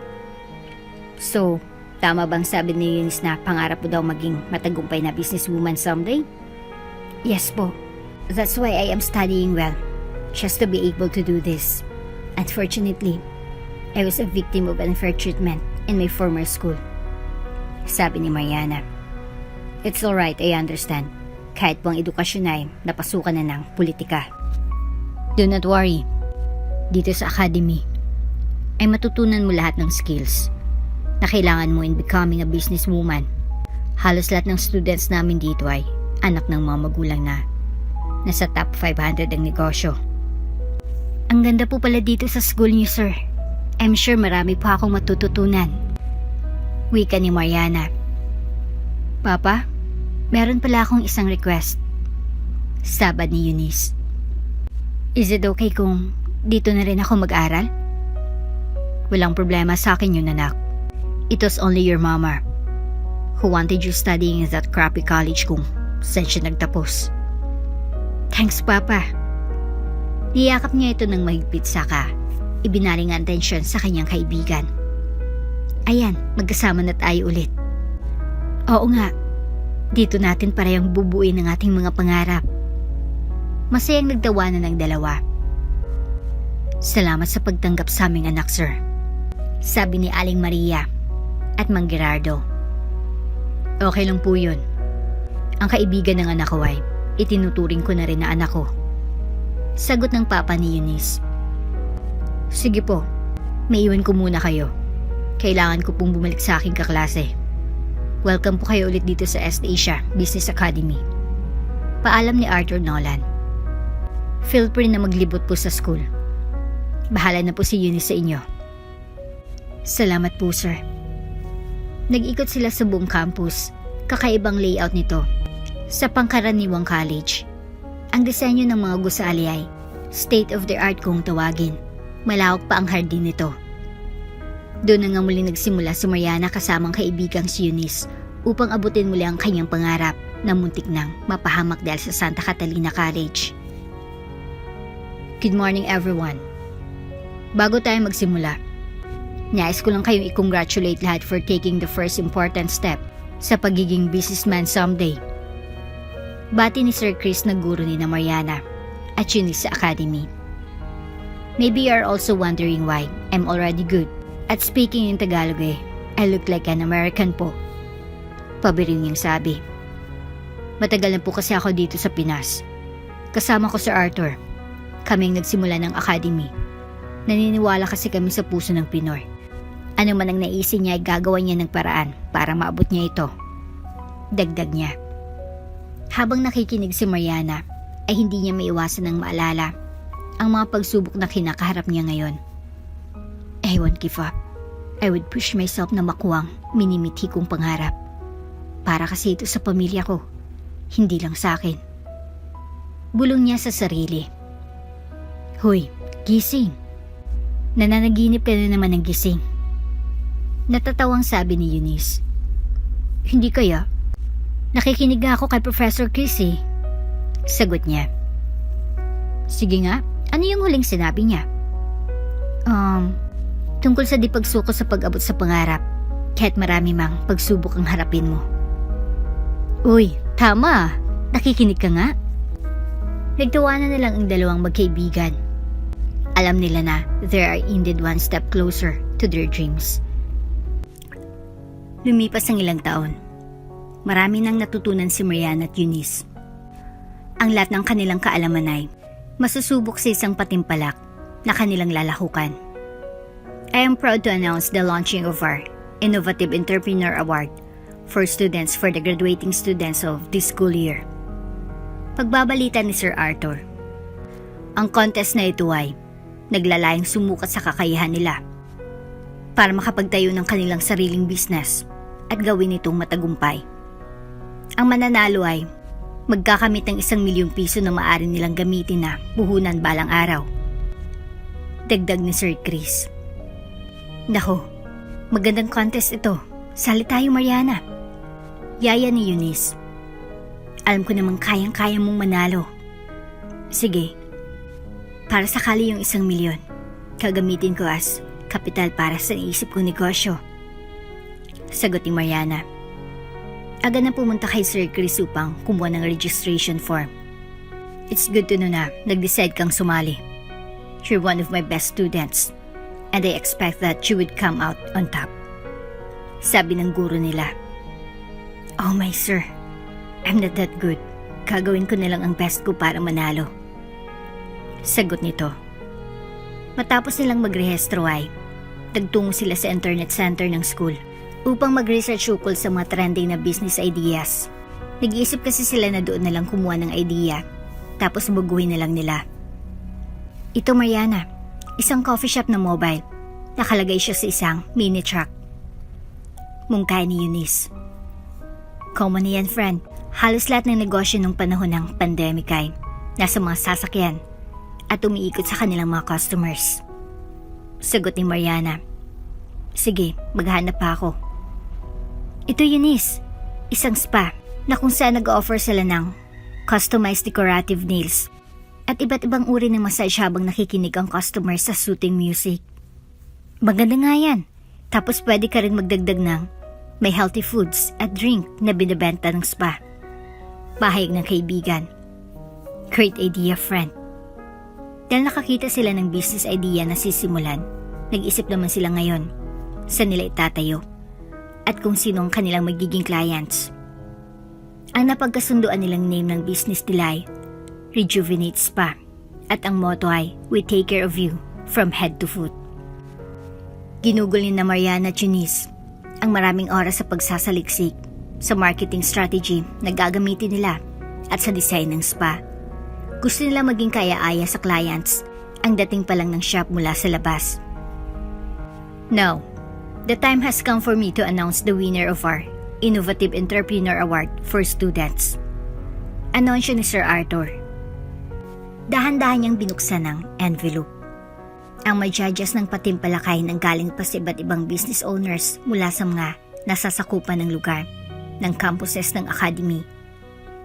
So, tama bang sabi ni Eunice na pangarap po daw maging matagumpay na businesswoman someday? Yes po. That's why I am studying well. Just to be able to do this. Unfortunately, I was a victim of unfair treatment in my former school. Sabi ni Mariana. It's alright, I understand. Kahit po ang edukasyon ay napasukan na ng politika. Do not worry. Dito sa academy ay matutunan mo lahat ng skills na kailangan mo in becoming a businesswoman. Halos lahat ng students namin dito ay anak ng mga magulang na nasa top 500 ang negosyo. Ang ganda po pala dito sa school niyo, sir. I'm sure marami pa akong matututunan. Wika ni Mariana. Papa, meron pala akong isang request. Sabad ni Eunice. Is it okay kung dito na rin ako mag-aral? Walang problema sa akin yun, anak. It was only your mama who wanted you studying in that crappy college kung saan siya nagtapos. Thanks, Papa. Niyakap niya ito ng mahigpit saka ibinaling ang atensyon sa kanyang kaibigan. Ayan, magkasama na tayo ulit. Oo nga, dito natin parehong bubuin ang ating mga pangarap. Masayang nagtawanan ng dalawa. Salamat sa pagtanggap sa aming anak, sir. Sabi ni Aling Maria at Mang Gerardo. Okay lang po yun. Ang kaibigan ng anak ko ay itinuturing ko na rin na anak ko. Sagot ng papa ni Eunice. Sige po, maiwan ko muna kayo. Kailangan ko pong bumalik sa aking kaklase. Welcome po kayo ulit dito sa East Asia Business Academy. Paalam ni Arthur Nolan. Feel free na maglibot po sa school. Bahala na po si Eunice sa inyo. Salamat po, sir. Nag-ikot sila sa buong campus. Kakaibang layout nito. Sa pangkaraniwang college. Ang disenyo ng mga gusali ay state-of-the-art kung tawagin. Malawak pa ang hardin nito. Doon na nga muli nagsimula si Mariana kasamang kaibigang si Eunice upang abutin muli ang kanyang pangarap na muntik nang mapahamak dahil sa Santa Catalina College. Good morning, everyone. Bago tayo magsimula, nais ko lang kayong i-congratulate lahat for taking the first important step sa pagiging businessman someday. Bati ni Sir Chris na guro ni na Mariana at Eunice sa academy. Maybe you are also wondering why I'm already good at speaking in Tagalog I look like an American po. Pabiring niyang sabi. Matagal na po kasi ako dito sa Pinas. Kasama ko si Arthur. Kaming nagsimula ng academy. Naniniwala kasi kami sa puso ng Pinoy. Ano man ang naisip niya ay gagawa niya ng paraan para maabot niya ito. Dagdag niya. Habang nakikinig si Mariana ay hindi niya maiwasan ng maalala ang mga pagsubok na kinakaharap niya ngayon. I won't give up. I would push myself na makuha ang minimithi kong pangarap. Para kasi ito sa pamilya ko, hindi lang sa akin. Bulong niya sa sarili. Hoy, gising. Nananaginip ka na naman ng gising. Natatawang sabi ni Eunice. Hindi kaya. Nakikinig ako kay Professor Chris eh. Sagot niya. Sige nga, ano yung huling sinabi niya? Tungkol sa di pagsuko sa pag-abot sa pangarap, kahit marami mang pagsubok ang harapin mo. Uy, tama! Nakikinig ka nga? Nagtawanan na lang ang dalawang magkaibigan. Alam nila na they are indeed one step closer to their dreams. Lumipas ang ilang taon. Marami nang natutunan si Mariana at Eunice. Ang lahat ng kanilang kaalaman ay masusubok sa isang patimpalak na kanilang lalahukan. I am proud to announce the launching of our Innovative Entrepreneur Award for students for the graduating students of this school year. Pagbabalita ni Sir Arthur. Ang contest na ito ay naglalayong sumukat sa kakayahan nila para makapagtayo ng kanilang sariling business at gawin itong matagumpay. Ang mananalo ay magkakamit ng 1 milyong piso na maaari nilang gamitin na puhunan balang araw. Dagdag ni Sir Chris. Nako, magandang contest ito. Sali tayo, Mariana. Yaya ni Eunice. Alam ko namang kayang-kaya mong manalo. Sige, para sakali yung 1 milyon, kagamitin ko as kapital para sa naisip kong negosyo. Sagot ni Mariana. Aga na pumunta kay Sir Chris upang kumuha ng registration form. It's good to know na nag-decide kang sumali. You're one of my best students, and I expect that you would come out on top. Sabi ng guro nila. Oh my sir, I'm not that good. Gagawin ko na lang ang best ko para manalo. Sagot nito. Matapos nilang magrehistro ay nagtungo sila sa internet center ng school upang mag-research ukol sa mga trending na business ideas. Nag-iisip kasi sila na doon na lang kumuha ng idea, tapos baguhin na lang nila. Ito Mariana, isang coffee shop na mobile. Nakalagay siya sa isang mini truck. Mungkay ni Eunice. Common na yan, friend. Halos lahat ng negosyo nung panahon ng pandemic ay nasa mga sasakyan at umiikot sa kanilang mga customers. Sagot ni Mariana. Sige, maghanap pa ako. Ito Eunice, isang spa na kung saan nag-offer sila ng customized decorative nails at iba't ibang uri ng massage habang nakikinig ang customer sa soothing music. Maganda nga yan. Tapos pwede ka rin magdagdag ng may healthy foods at drink na binibenta ng spa. Pahayag ng kaibigan. Great idea, friend. Dahil nakakita sila ng business idea na sisimulan, nag-isip naman sila ngayon sa nila itatayo at kung sino ang kanilang magiging clients. Ang napagkasunduan nilang name ng business nila ay Rejuvenate Spa at ang motto ay We take care of you from head to foot. Ginugol ni na Mariana at Eunice ang maraming oras sa pagsasaliksik sa marketing strategy na gagamitin nila at sa design ng spa. Gusto nila maging kaya-aya sa clients ang dating pa lang ng shop mula sa labas. Now, the time has come for me to announce the winner of our Innovative Entrepreneur Award for students. Anunsyo ni Sir Arthur. Dahan-dahan niyang binuksan ng envelope. Ang may judges ng patimpalakay nang galing pa sa iba't ibang business owners mula sa mga nasasakupan ng lugar ng campuses ng academy.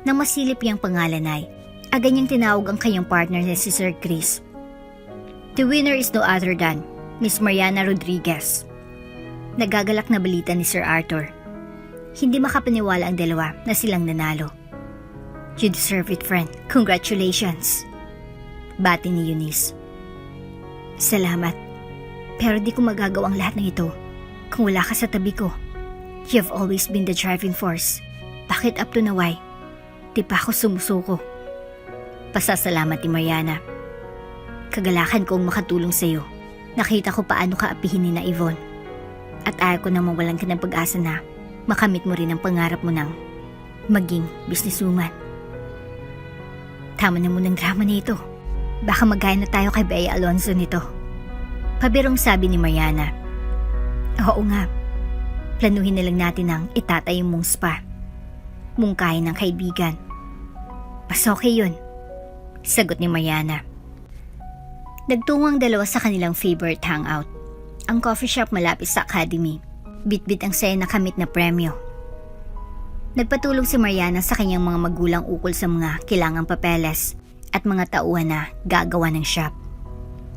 Nang masilip niyang pangalan ay agad niyang tinawag ang kanyang partner na si Sir Chris. The winner is no other than Miss Mariana Rodriguez. Nagagalak na balita ni Sir Arthur. Hindi makapaniwala ang dalawa na silang nanalo. You deserve it, friend. Congratulations. Bati ni Eunice. Salamat. Pero di ko magagawa ang lahat ng ito kung wala ka sa tabi ko. You have always been the driving force. Bakit up to now ay di pa ako sumusuko? Pasasalamat ni Mariana. Kagalakan kong makatulong sa iyo. Nakita ko paano ka apihin ni na Yvonne. At ayaw ko na mawalan ka ng pag-asa na makamit mo rin ang pangarap mo ng maging businesswoman. Tama na mo ng drama na ito. Baka magaya na tayo kay Bea Alonzo nito. Pabirong sabi ni Mariana. Oo nga. Planuhin na lang natin ang itatayo mong spa. Mungkahin ng kaibigan. Mas okay yun. Sagot ni Mariana. Nagtungo ang dalawa sa kanilang favorite hangout. Ang coffee shop malapit sa academy. Bit-bit ang saya na kamit na premyo. Nagpatulong si Mariana sa kanyang mga magulang ukol sa mga kailangang papeles at mga tauhan na gagawa ng shop.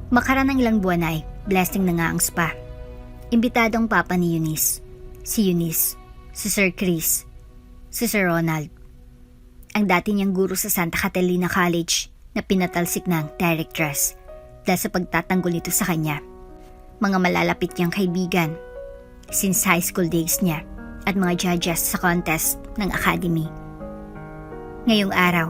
Makaran ng ilang buwan ay blessing na nga ang spa Imbitado ang papa ni Eunice, si Sir Chris, si Sir Ronald. Ang dati niyang guro sa Santa Catalina College na pinatalsik ng directress dahil sa pagtatanggol nito sa kanya. Mga malalapit niyang kaibigan since high school days niya at mga judges sa contest ng academy. Ngayong araw,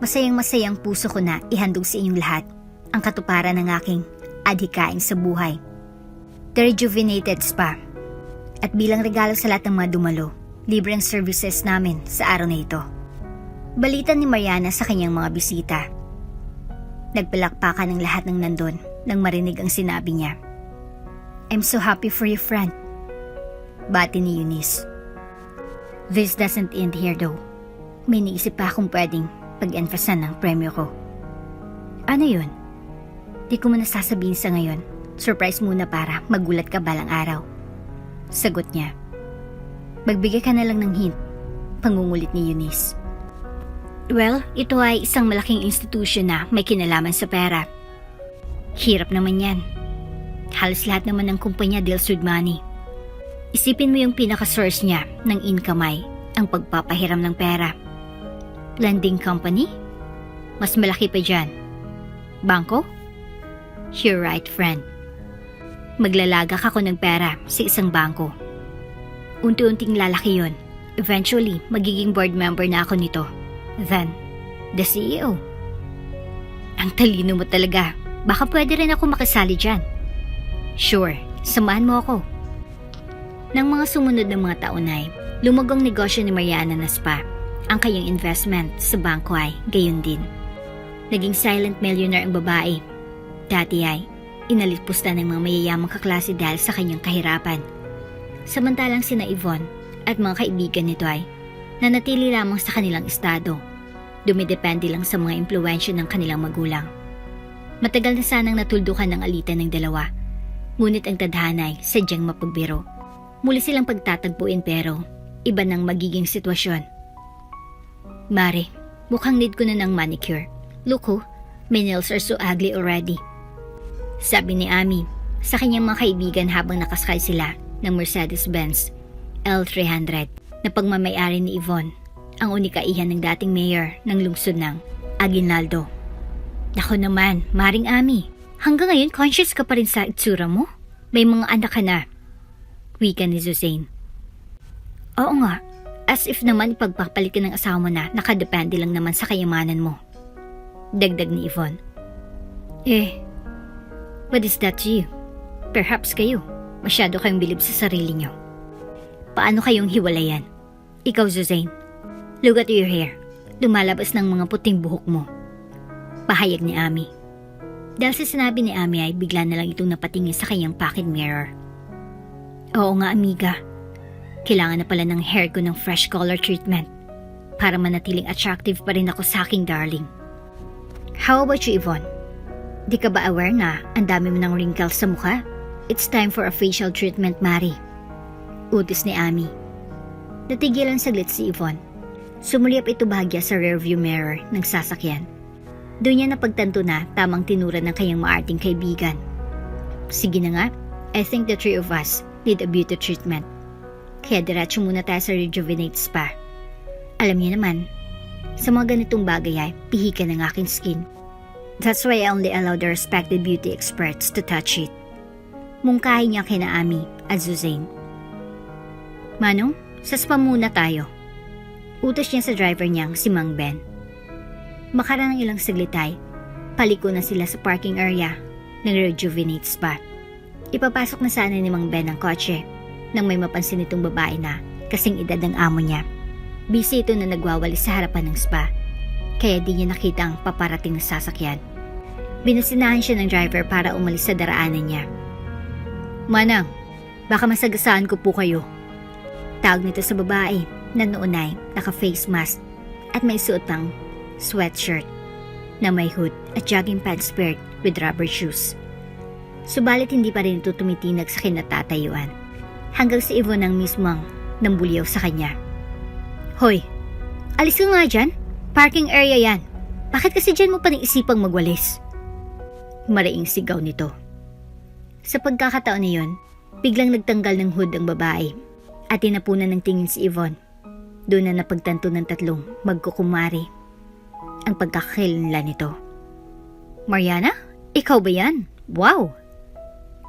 masayang puso ko na ihandog sa inyong lahat ang katuparan ng aking adhikain sa buhay. The Rejuvenated Spa. At bilang regalo sa lahat ng mga dumalo, libre ang services namin sa araw na ito. Balita ni Mariana sa kanyang mga bisita. Nagpalakpakan ng lahat ng nandun nang marinig ang sinabi niya. I'm so happy for you, friend. Bati ni Eunice. This doesn't end here though. May naisip pa akong pwedeng pag-enfasan ng premyo ko. Ano yun? Di ko muna sasabihin sa ngayon. Surprise muna para magulat ka balang araw. Sagot niya. Magbigay ka na lang ng hint. Pangungulit ni Eunice. Well, ito ay isang malaking institusyon na may kinalaman sa pera. Hirap naman yan. Halos lahat naman ng kumpanya deals with money. Isipin mo yung pinaka-source niya ng income ay ang pagpapahiram ng pera. Lending company? Mas malaki pa dyan. Bangko? You're right, friend. Maglalagak ako ng pera sa isang bangko. Unti-unting lalaki yon. Eventually, magiging board member na ako nito. Then, the CEO. Ang talino mo talaga. Baka pwede rin ako makisali dyan. Sure, samahan mo ako. Nang mga sumunod na mga taon ay, lumagong negosyo ni Mariana na spa. Ang kanyang investment sa bangko ay gayon din. Naging silent millionaire ang babae. Dati ay, inalipusta ng mga mayayamang kaklase dahil sa kanyang kahirapan. Samantalang sina Yvonne at mga kaibigan nito ay nanatili lamang sa kanilang estado. Dumidepende lang sa mga impluwensya ng kanilang magulang. Matagal na sanang natuldukan ng alitan ng dalawa. Ngunit ang tadhana ay sadyang mapagbiro. Muli silang pagtatagpuin pero iba nang magiging sitwasyon. Mare, mukhang need ko na ng manicure. Look oh, my nails are so ugly already. Sabi ni Ami sa kanyang mga kaibigan habang nakasakay sila ng Mercedes-Benz L300 na pagmamayari ni Yvonne, ang unikaihan ng dating mayor ng lungsod ng Aguinaldo. Nako naman, Maring Ami, hanggang ngayon conscious ka pa rin sa itsura mo? May mga anak ka na. Wika ni Suzanne. Oo nga, as if naman ipagpapalit ka ng asawa mo na nakadepende lang naman sa kayamanan mo. Dagdag ni Yvonne. What is that to you? Perhaps kayo, masyado kayong bilib sa sarili niyo. Paano kayong hiwalayan? Ikaw, Suzanne, look at your hair. Lumalabas ng mga puting buhok mo. Pahayag ni Ami. Dahil sa sinabi ni Ami ay bigla na lang itong napatingin sa kanyang pocket mirror. Oo nga, amiga. Kailangan na pala ng hair ko ng fresh color treatment para manatiling attractive pa rin ako sa aking darling. How about you, Yvonne? Di ka ba aware na ang dami mo ng wrinkles sa mukha? It's time for a facial treatment, Mari. Utos ni Ami. Natigilan saglit si Yvonne. Sumulyap ito bahagya sa rearview mirror ng sasakyan. Doon niya napagtanto na tamang tinura ng kanyang maarting kaibigan. Sige na nga, I think the three of us need a beauty treatment. Kaya diretso muna tayo sa Rejuvenate Spa. Alam niyo naman, sa mga ganitong bagay ay pihikan ng aking skin. That's why I only allow the respected beauty experts to touch it. Mungkahi niya kina Ami at Suzanne. Manong, sa spa muna tayo. Utos niya sa driver niyang si Mang Ben. Makarang ilang saglit ay, paliko na sila sa parking area ng Rejuvenate Spa. Ipapasok na sana ni Mang Ben ang kotse nang may mapansin itong babae na kasing edad ng amo niya. Busy ito na nagwawali sa harapan ng spa, kaya di niya nakita ang paparating na sasakyan. Binusinahan siya ng driver para umalis sa daraanan niya. Manang, baka masagasaan ko po kayo. Tawag nito sa babae na noon ay naka-face mask at may suot pang sweatshirt na may hood at jogging pants paired with rubber shoes. Subalit hindi pa rin ito tumitinag sa kinatatayuan hanggang si Yvonne ang mismong nambuliyaw sa kanya. Hoy, alis ka nga dyan. Parking area yan. Bakit kasi dyan mo pa rin isipang magwalis? Maraing sigaw nito. Sa pagkakataon na yun, Biglang nagtanggal ng hood ang babae at tinapunan ng tingin si Yvonne. Doon na napagtanto ng tatlong magkukumari ang pagkakakilanlan nito. Mariana? Ikaw ba yan? Wow!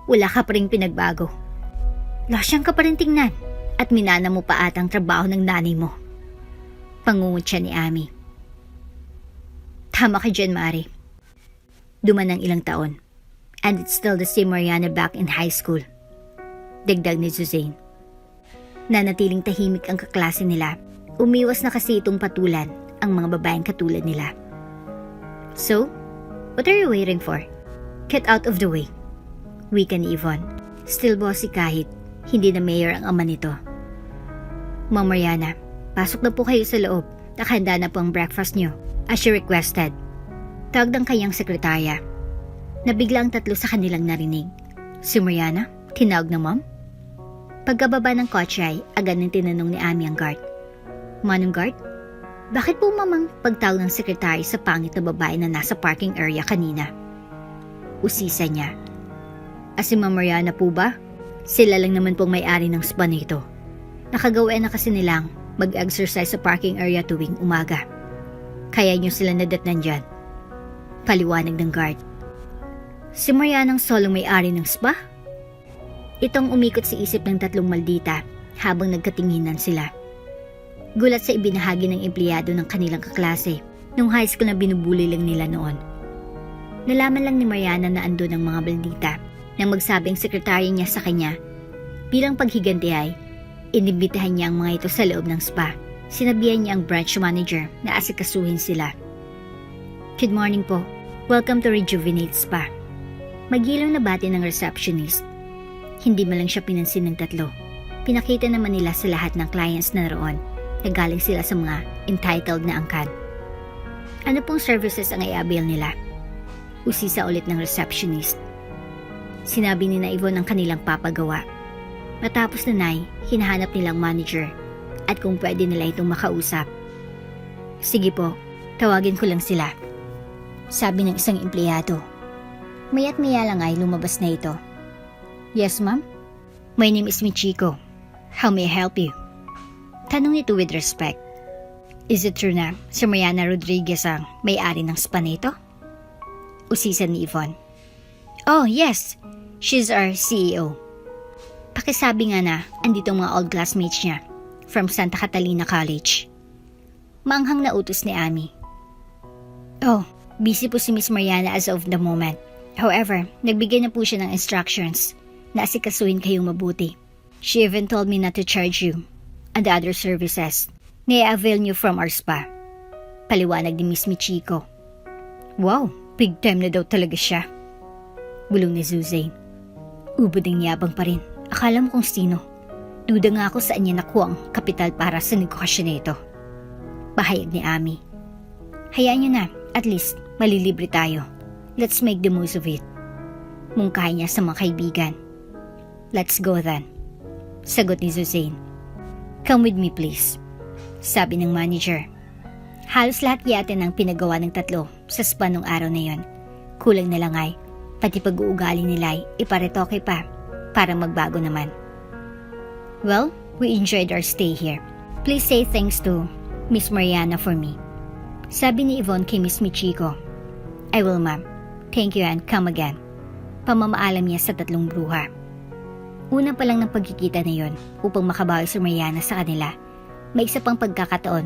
Wala ka pa rin pinagbago. Losyang ka pa rin tingnan at minana mo pa atang trabaho ng nanay mo. Pangungot siya ni Amy. Tama ka dyan, Mari. Duman ng ilang taon and it's still the same Mariana back in high school. Dagdag ni Suzanne. Nanatiling tahimik ang kaklase nila. Umiwas na kasi itong patulan ang mga babaeng katulad nila. So, what are you waiting for? Get out of the way. Wika ni Yvonne. Still bossy kahit hindi na mayor ang ama nito. Ma'am Mariana, pasok na po kayo sa loob. Nakahanda na po ang breakfast niyo as she requested. Tawag ng kanyang sekretarya. Nabigla ang tatlo sa kanilang narinig. Si Mariana, tinawag na ma'am? Pagkababa ng kotse ay agad nang tinanong ni Amy ang guard. Manong guard, bakit po mamang pagtawag ng sekretary sa pangit na babae na nasa parking area kanina? Usisa niya. Si Ma'am Mariana po ba? Sila lang naman pong may-ari ng spa nito. Nakagawa na kasi nilang mag-exercise sa parking area tuwing umaga. Kaya niyo sila nadatnan dyan. Paliwanag ng guard. Si Mariana ang solong may-ari ng spa? Itong umikot sa isip ng tatlong maldita habang nagkatinginan sila. Gulat sa ibinahagi ng empleyado ng kanilang kaklase nung high school na binubuli lang nila noon. Nalaman lang ni Mariana na andun ang mga maldita nang magsabi ang sekretary niya sa kanya. Bilang paghiganti ay, inibitahan niya ang mga ito sa loob ng spa. Sinabihan niya ang branch manager na asikasuhin sila. Good morning po. Welcome to Rejuvenate Spa. Magilaw na bati ng receptionist. Hindi man lang siya pinansin ng tatlo. Pinakita naman nila sa lahat ng clients na naroon na galing sila sa mga entitled na angkan. Ano pong services ang i-avail nila? Usisa ulit ng receptionist. Sinabi ni na Yvonne ang kanilang papagawa. Matapos na nay, hinahanap nilang manager at kung pwede nila itong makausap. Sige po, tawagin ko lang sila. Sabi ng isang empleyado. Maya't maya lang ay lumabas na ito. Yes, ma'am? My name is Michiko. How may I help you? Tanong nito with respect. Is it true na si Mariana Rodriguez ang may-ari ng spa nito? Usisa ni Yvonne. Oh, yes. She's our CEO. Pakisabi nga na andito ang mga old classmates niya from Santa Catalina College. Manghang na utos ni Amy. Oh, busy po si Miss Mariana as of the moment. However, nagbigay na po siya ng instructions na asikasuhin kayong mabuti. She even told me not to charge you and the other services na i-avail niyo from our spa. Paliwanag ni Miss Michiko. Wow, big time na daw talaga siya. Bulong ni Suzanne. Ubod ang yabang pa rin. Akala mo kung sino. Duda nga ako saan niya nakuha ang kapital para sa negosyo nito. Pahayag ni Amy. Hayaan niyo na, at least malilibre tayo. Let's make the most of it. Mungkahi niya sa mga kaibigan. Let's go then. Sagot ni Suzanne. Come with me please. Sabi ng manager. Halos lahat yata ng pinagawa ng tatlo sa spa nung araw na yon. Kulang na lang ay pati pag-uugali nila ay iparetoke pa para magbago naman. Well, we enjoyed our stay here. Please say thanks to Miss Mariana for me. Sabi ni Yvonne kay Miss Michiko. I will, ma'am. Thank you and come again. Pamamaalam niya sa tatlong bruha. Una pa lang ng pagkikita na yon upang makabawi si Mariana sa kanila, may isa pang pagkakataon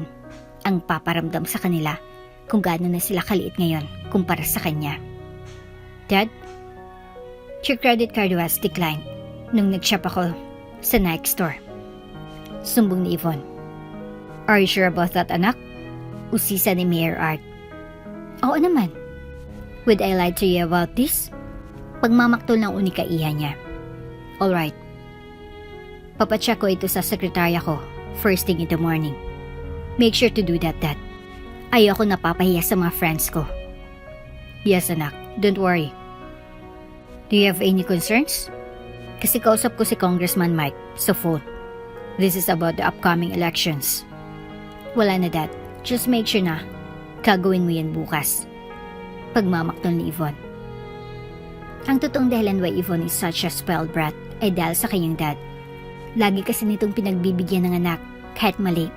ang paparamdam sa kanila kung gaano na sila kaliit ngayon kumpara sa kanya. Dad, your credit card was declined nung nag-shop ako sa Nike store. Sumbong ni Yvonne. Are you sure about that, anak? Usisa ni Mayor Art. Oo naman. Would I lie to you about this? Pagmamaktol ng unikaihan niya. Alright. Papacheck ko ito sa sekretarya ko first thing in the morning. Make sure to do that, Dad. Ayoko napapahiya sa mga friends ko. Yes, anak. Don't worry. Do you have any concerns? Kasi kausap ko si Congressman Mike sa phone. This is about the upcoming elections. Wala na, Dad. Just make sure na gagawin mo yan bukas. Pagmamaktol ni Yvonne. Ang totoong dahilan why Yvonne is such a spoiled brat ay dahil sa kanyang dad. Lagi kasi nitong pinagbibigyan ng anak kahit mali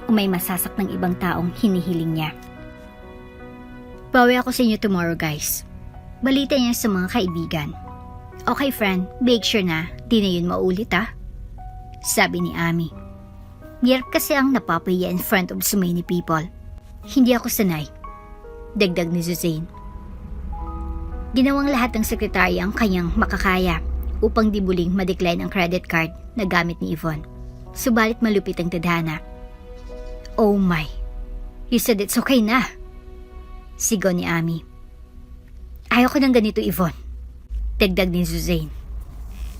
o may masasak ng ibang taong hinihiling niya. Bawi ako sa inyo tomorrow, guys. Balita niya sa mga kaibigan. Okay, friend, make sure na di na yun maulit, sabi ni Ami. Hirap kasi ang napapahiya in front of so many people. Hindi ako sanay, dagdag ni Suzanne. Ginawang lahat ng sekretary ang kanyang makakaya upang dibuling ma-decline ang credit card na gamit ni Yvonne. Subalit malupit ang tadhana. Oh my, you said it's okay na, sigaw ni Ami. Ayaw ko ng ganito, Yvonne, dagdag ni Suzanne.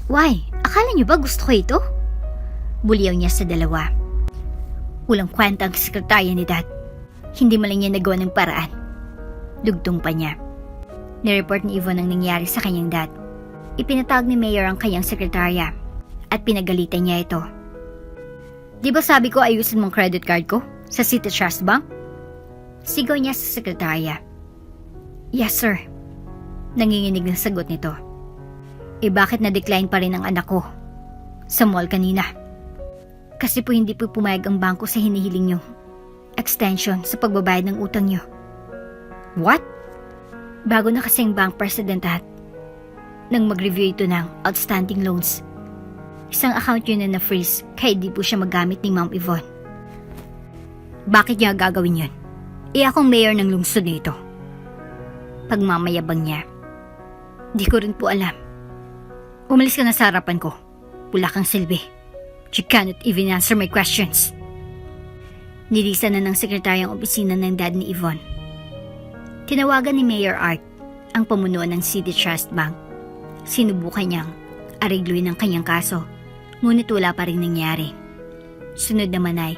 Why? Akala niyo ba gusto ko ito? Buliyaw niya sa dalawa. Walang kwenta ang sekretarya ni Dad. Hindi man lang niya nagawa ng paraan. Dugtong pa niya. Nireport ni Yvonne ang nangyari sa kanyang dad. Ipinatawag ni Mayor ang kanyang sekretarya at pinagalitan niya ito. Di ba sabi ko ayusin mong credit card ko sa City Trust Bank? Sigaw niya sa sekretarya. Yes, sir. Nanginginig ng sagot nito. Bakit na-decline pa rin ang anak ko sa mall kanina? Kasi po hindi po pumayag ang bangko sa hinihiling nyo extension sa pagbabayad ng utang nyo. What? Bago na kasi ang bank president nang mag-review ito ng outstanding loans. Isang account yun na na-freeze kaya di po siya magamit ni Ma'am Yvonne. Bakit niya gagawin yun? Akong mayor ng lungsod nito. Pagmamayabang niya. Di ko rin po alam. Umalis ka na sa harapan ko. Wala kang silbi. You cannot even answer my questions. Nilisan na ng sekretaryang opisina ng dad ni Yvonne. Tinawagan ni Mayor Art ang pamunuan ng City Trust Bank. Sinubukan niyang arigluin ang kanyang kaso, ngunit wala pa rin nangyari. Sunod naman ay,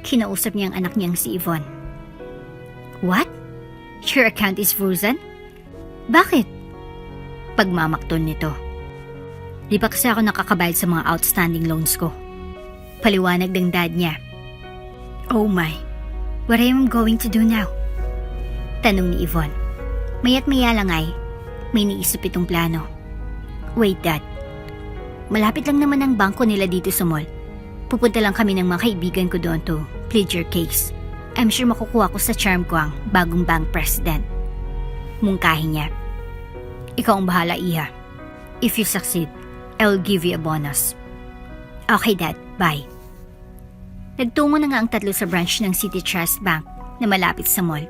kinausap niya ang anak niyang si Yvonne. What? Your account is frozen? Bakit? Pagmamakton nito. Di pa kasi ako nakakabayad sa mga outstanding loans ko. Paliwanag ng dad niya. Oh my, what am I going to do now? Tanong ni Yvonne. Maya't maya lang ay, may niisip itong plano. Wait, Dad. Malapit lang naman ang bangko nila dito sa mall. Pupunta lang kami ng mga kaibigan ko doon to plead your case. I'm sure makukuha ko sa charm ko ang bagong bank president. Mungkahin niya. Ikaw ang bahala, Iha. If you succeed, I'll give you a bonus. Okay, Dad. Bye. Nagtungo na nga ang tatlo sa branch ng City Trust Bank na malapit sa mall.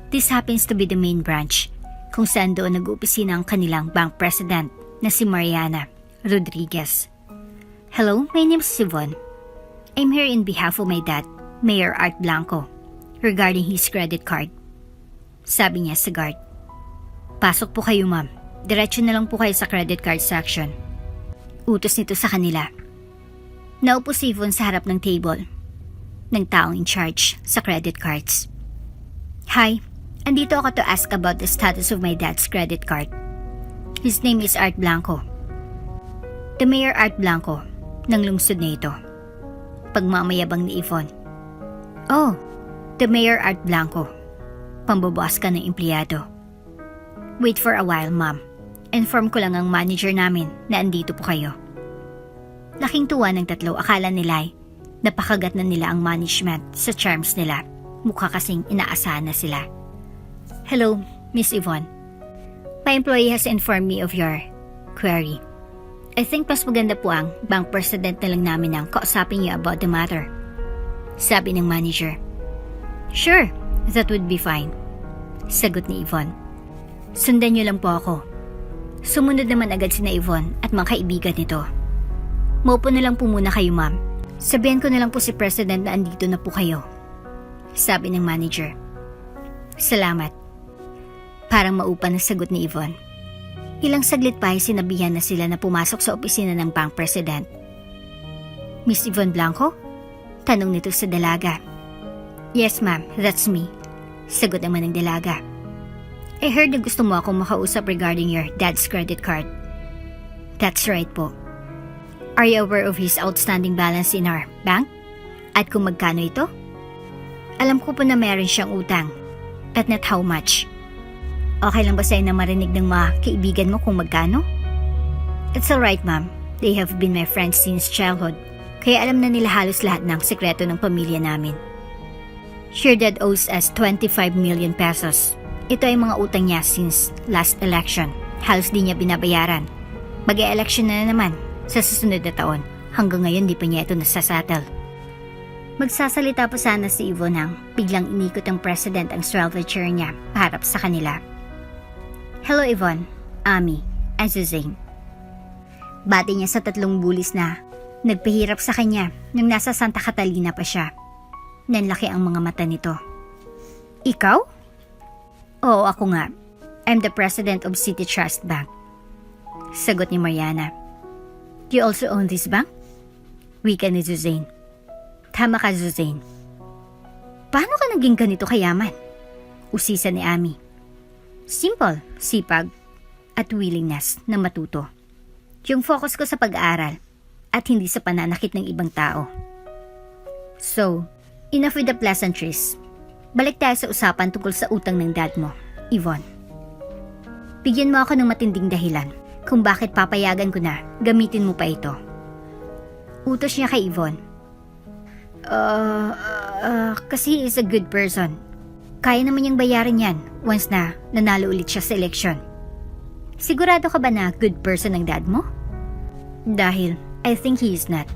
This happens to be the main branch kung saan doon nag-uopisina ang kanilang bank president na si Mariana Rodriguez. Hello, my name is Yvonne. I'm here in behalf of my dad, Mayor Art Blanco, regarding his credit card. Sabi niya sa guard. Pasok po kayo, ma'am. Diretso na lang po kayo sa credit card section. Utos nito sa kanila. Naupo si Yvonne sa harap ng table ng taong in charge sa credit cards. Hi, andito ako to ask about the status of my dad's credit card. His name is Art Blanco. The Mayor Art Blanco ng lungsod na ito. Pagmamayabang ni Yvonne. Oh, the Mayor Art Blanco. Pambabawas ka ng empleyado. Wait for a while, ma'am. Inform ko lang ang manager namin na andito po kayo. Laking tuwa ng tatlo, akala nila ay napakagat na nila ang management sa charms nila. Mukha kasing inaasahan na sila. Hello, Miss Yvonne. My employee has informed me of your query. I think mas maganda po ang bank president na lang namin ang kausapin niyo about the matter. Sabi ng manager. Sure, that would be fine. Sagot ni Yvonne. Sundan niyo lang po ako. Sumunod naman agad sina Yvonne at mga kaibigan nito. Maupo na lang po muna kayo, ma'am. Sabihan ko na lang po si President na andito na po kayo. Sabi ng manager. Salamat. Parang maupan na sagot ni Yvonne. Ilang saglit pa ay sinabihan na sila na pumasok sa opisina ng bank president. Miss Yvonne Blanco? Tanong nito sa dalaga. Yes, ma'am. That's me. Sagot naman ng dalaga. I heard na gusto mo akong makausap regarding your dad's credit card. That's right po. Are you aware of his outstanding balance in our bank? At kung magkano ito? Alam ko po na meron siyang utang. But not how much. Okay lang ba sa'yo na marinig ng mga kaibigan mo kung magkano? It's alright, ma'am. They have been my friends since childhood, kaya alam na nila halos lahat ng sekreto ng pamilya namin. Your dad owes us 25 million pesos. Ito ay mga utang niya since last election. Halos di niya binabayaran. Mag-e-election na naman sa susunod na taon. Hanggang ngayon di pa niya ito nasasettle. Magsasalita pa sana si Yvonne nang biglang inikot ang president ang swelter chair niya paharap sa kanila. Hello Yvonne, Ami, and Suzanne. Bati niya sa 3 bulis na nagpahirap sa kanya nung nasa Santa Catalina pa siya. Nanlaki ang mga mata nito. Ikaw? Oo, ako nga. I'm the president of City Trust Bank. Sagot ni Mariana. You also own this bank? Wika ni Suzanne. Tama ka, Suzanne. Paano ka naging ganito kayaman? Usisa ni Ami. Simple, sipag, at willingness na matuto. Yung focus ko sa pag-aaral at hindi sa pananakit ng ibang tao. So, enough with the pleasantries. Balik tayo sa usapan tungkol sa utang ng dad mo, Yvonne. Bigyan mo ako ng matinding dahilan kung bakit papayagan ko na gamitin mo pa ito. Utos niya kay Yvonne. Kasi he is a good person. Kaya naman niyang bayaran yan once na nanalo ulit siya sa eleksyon. Sigurado ka ba na good person ang dad mo? Dahil I think he is not.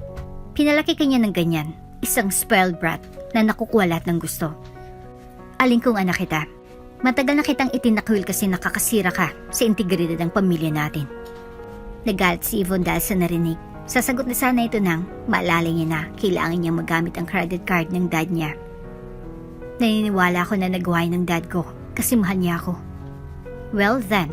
Pinalaki ka niya ng ganyan, isang spoiled brat na nakukuha lahat ng gusto. Aling kong anak kita. Matagal na kitang itinakwil kasi nakakasira ka sa integridad ng pamilya natin. Nagalit si Yvonne dahil sa narinig. Sasagot na sana ito nang maalala niya na kailangan niya magamit ang credit card ng dad niya. Naniniwala ako na nagawa ng dad ko kasi mahal niya ako. Well then,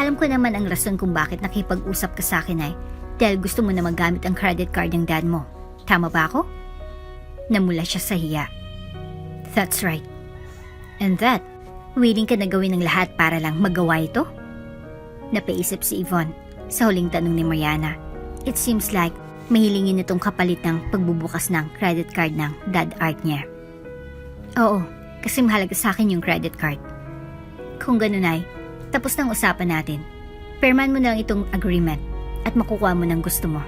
alam ko naman ang rason kung bakit nakipag-usap ka sa akin ay dahil gusto mo na magamit ang credit card ng dad mo. Tama ba ako? Namula siya sa hiya. That's right. And that, willing ka na gawin ng lahat para lang magawa ito? Napaisip si Yvonne sa huling tanong ni Mariana. It seems like mahilingin itong kapalit ng pagbubukas ng credit card ng dad art niya. Oo, kasi mahalaga sa akin yung credit card. Kung ganun ay, tapos ng usapan natin. Perman mo na lang itong agreement at makukuha mo ng gusto mo.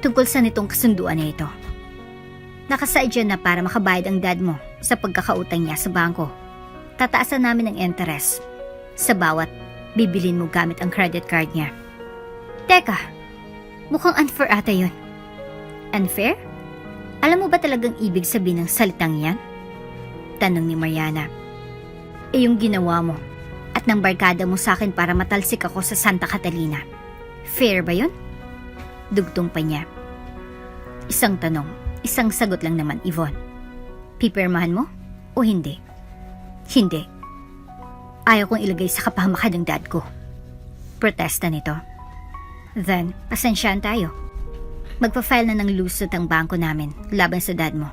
Tungkol sa nitong kasunduan na ito. Nakasaad dyan na para makabayad ang dad mo sa pagkakautang niya sa bangko. Tataasan namin ang interest sa bawat bibilin mo gamit ang credit card niya. Teka, mukhang unfair ata yun. Unfair? Alam mo ba talagang ibig sabihin ng salitang yan? Tanong ni Mariana. Yung ginawa mo at ng barkada mo sa akin para matalsik ako sa Santa Catalina. Fair ba yun? Dugtong pa niya. Isang tanong, isang sagot lang naman, Yvonne. Pipirmahan mo o hindi? Hindi. Ayaw kong ilagay sa kapahamakan ng dad ko. Protesta nito. Then, pasensyaan tayo. Magpa-file na ng lawsuit ang bangko namin laban sa dad mo.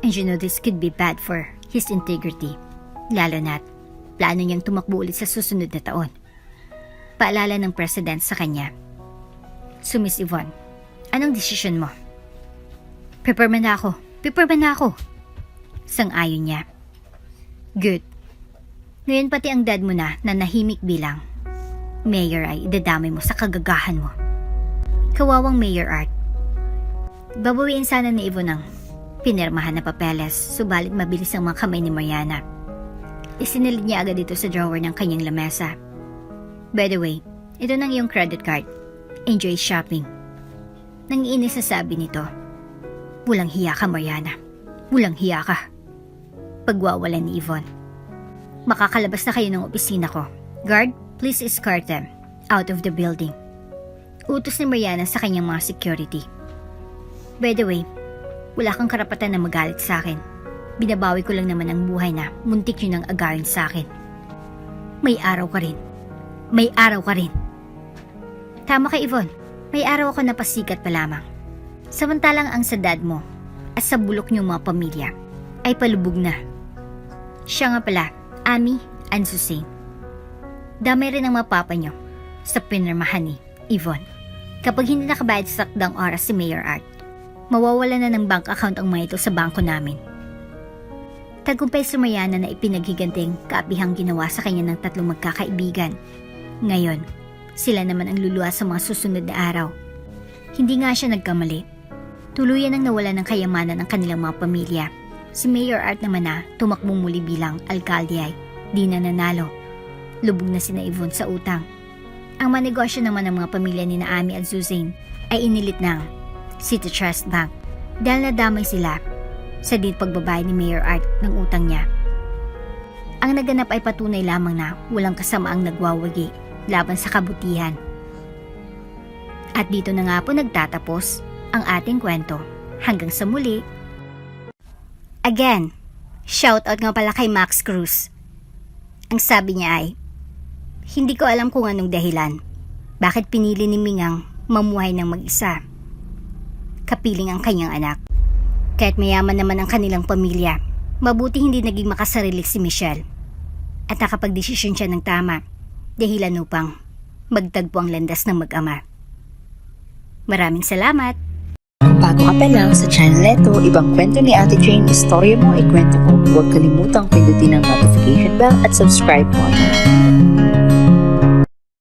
And you know this could be bad for his integrity. Lalo na't plano niyang tumakbo ulit sa susunod na taon. Paalala ng president sa kanya. So Miss Yvonne, anong desisyon mo? Pipirma na ako. Pipirma na ako. Sang-ayon niya. Good. Ngayon pati ang dad mo na nahimik bilang mayor ay idadamay mo sa kagagahan mo. Kawawang Mayor Art. Babawiin sana ni Yvonne ang pinirmahan na papeles, subalit mabilis ang mga kamay ni Mariana. Isinilid niya agad ito sa drawer ng kanyang lamesa. By the way, ito nang iyong credit card. Enjoy shopping. Nangiinis na sabi nito. Walang hiya ka, Mariana. Walang hiya ka. Pagwawalan ni Yvonne. Makakalabas na kayo ng opisina ko. Guard, please escort them out of the building. Utos ni Mariana sa kanyang mga security. By the way, wala kang karapatan na magalit sa akin. Binabawi ko lang naman ang buhay na muntik yun ang agarin sa akin. May araw ka rin. May araw ka rin. Tama ka, Yvonne. May araw ako na pasikat pa lamang. Samantalang ang sa dad mo at sa bulok niyong mga pamilya ay palubog na. Siya nga pala, Ami and Suzanne. Damay rin ang mga papa niyo sa pinirmahan ni Yvonne. Kapag hindi nakabayad sa sakdang oras si Mayor Art, mawawala na ng bank account ang mga ito sa bangko namin. Tagumpay si Mariana na ipinaghiganting kaabihang ginawa sa kanya ng 3 magkakaibigan. Ngayon, sila naman ang luluwa sa mga susunod na araw. Hindi nga siya nagkamali. Tuluyan ang nawala ng kayamanan ng kanilang mga pamilya. Si Mayor Art naman na tumakbong muli bilang alkalde ay di na nanalo. Lubog na sina Yvonne sa utang. Ang manegosyo naman ng mga pamilya ni Naomi at Suzanne ay inilit ng City Trust Bank dahil nadamay sila sa din pagbabayad ni Mayor Art ng utang niya. Ang naganap ay patunay lamang na walang kasamaang nagwawagi laban sa kabutihan. At dito na nga po nagtatapos ang ating kwento. Hanggang sa muli. Again, shoutout nga pala kay Max Cruz. Ang sabi niya ay, hindi ko alam kung anong dahilan. Bakit pinili ni Mingang mamuhay ng mag-isa? Kapiling ang kanyang anak. Kahit mayaman naman ang kanilang pamilya, mabuti hindi naging makasarili si Michelle. At nakapagdesisyon siya ng tama, dahilan upang magtagpo ang landas ng mag-ama. Maraming salamat! Kung bago ka pa lang sa channel neto, ibang kwento ni Ate Jane, istorya mo, ikwento ko. Huwag kalimutang pindutin ang notification bell at subscribe button.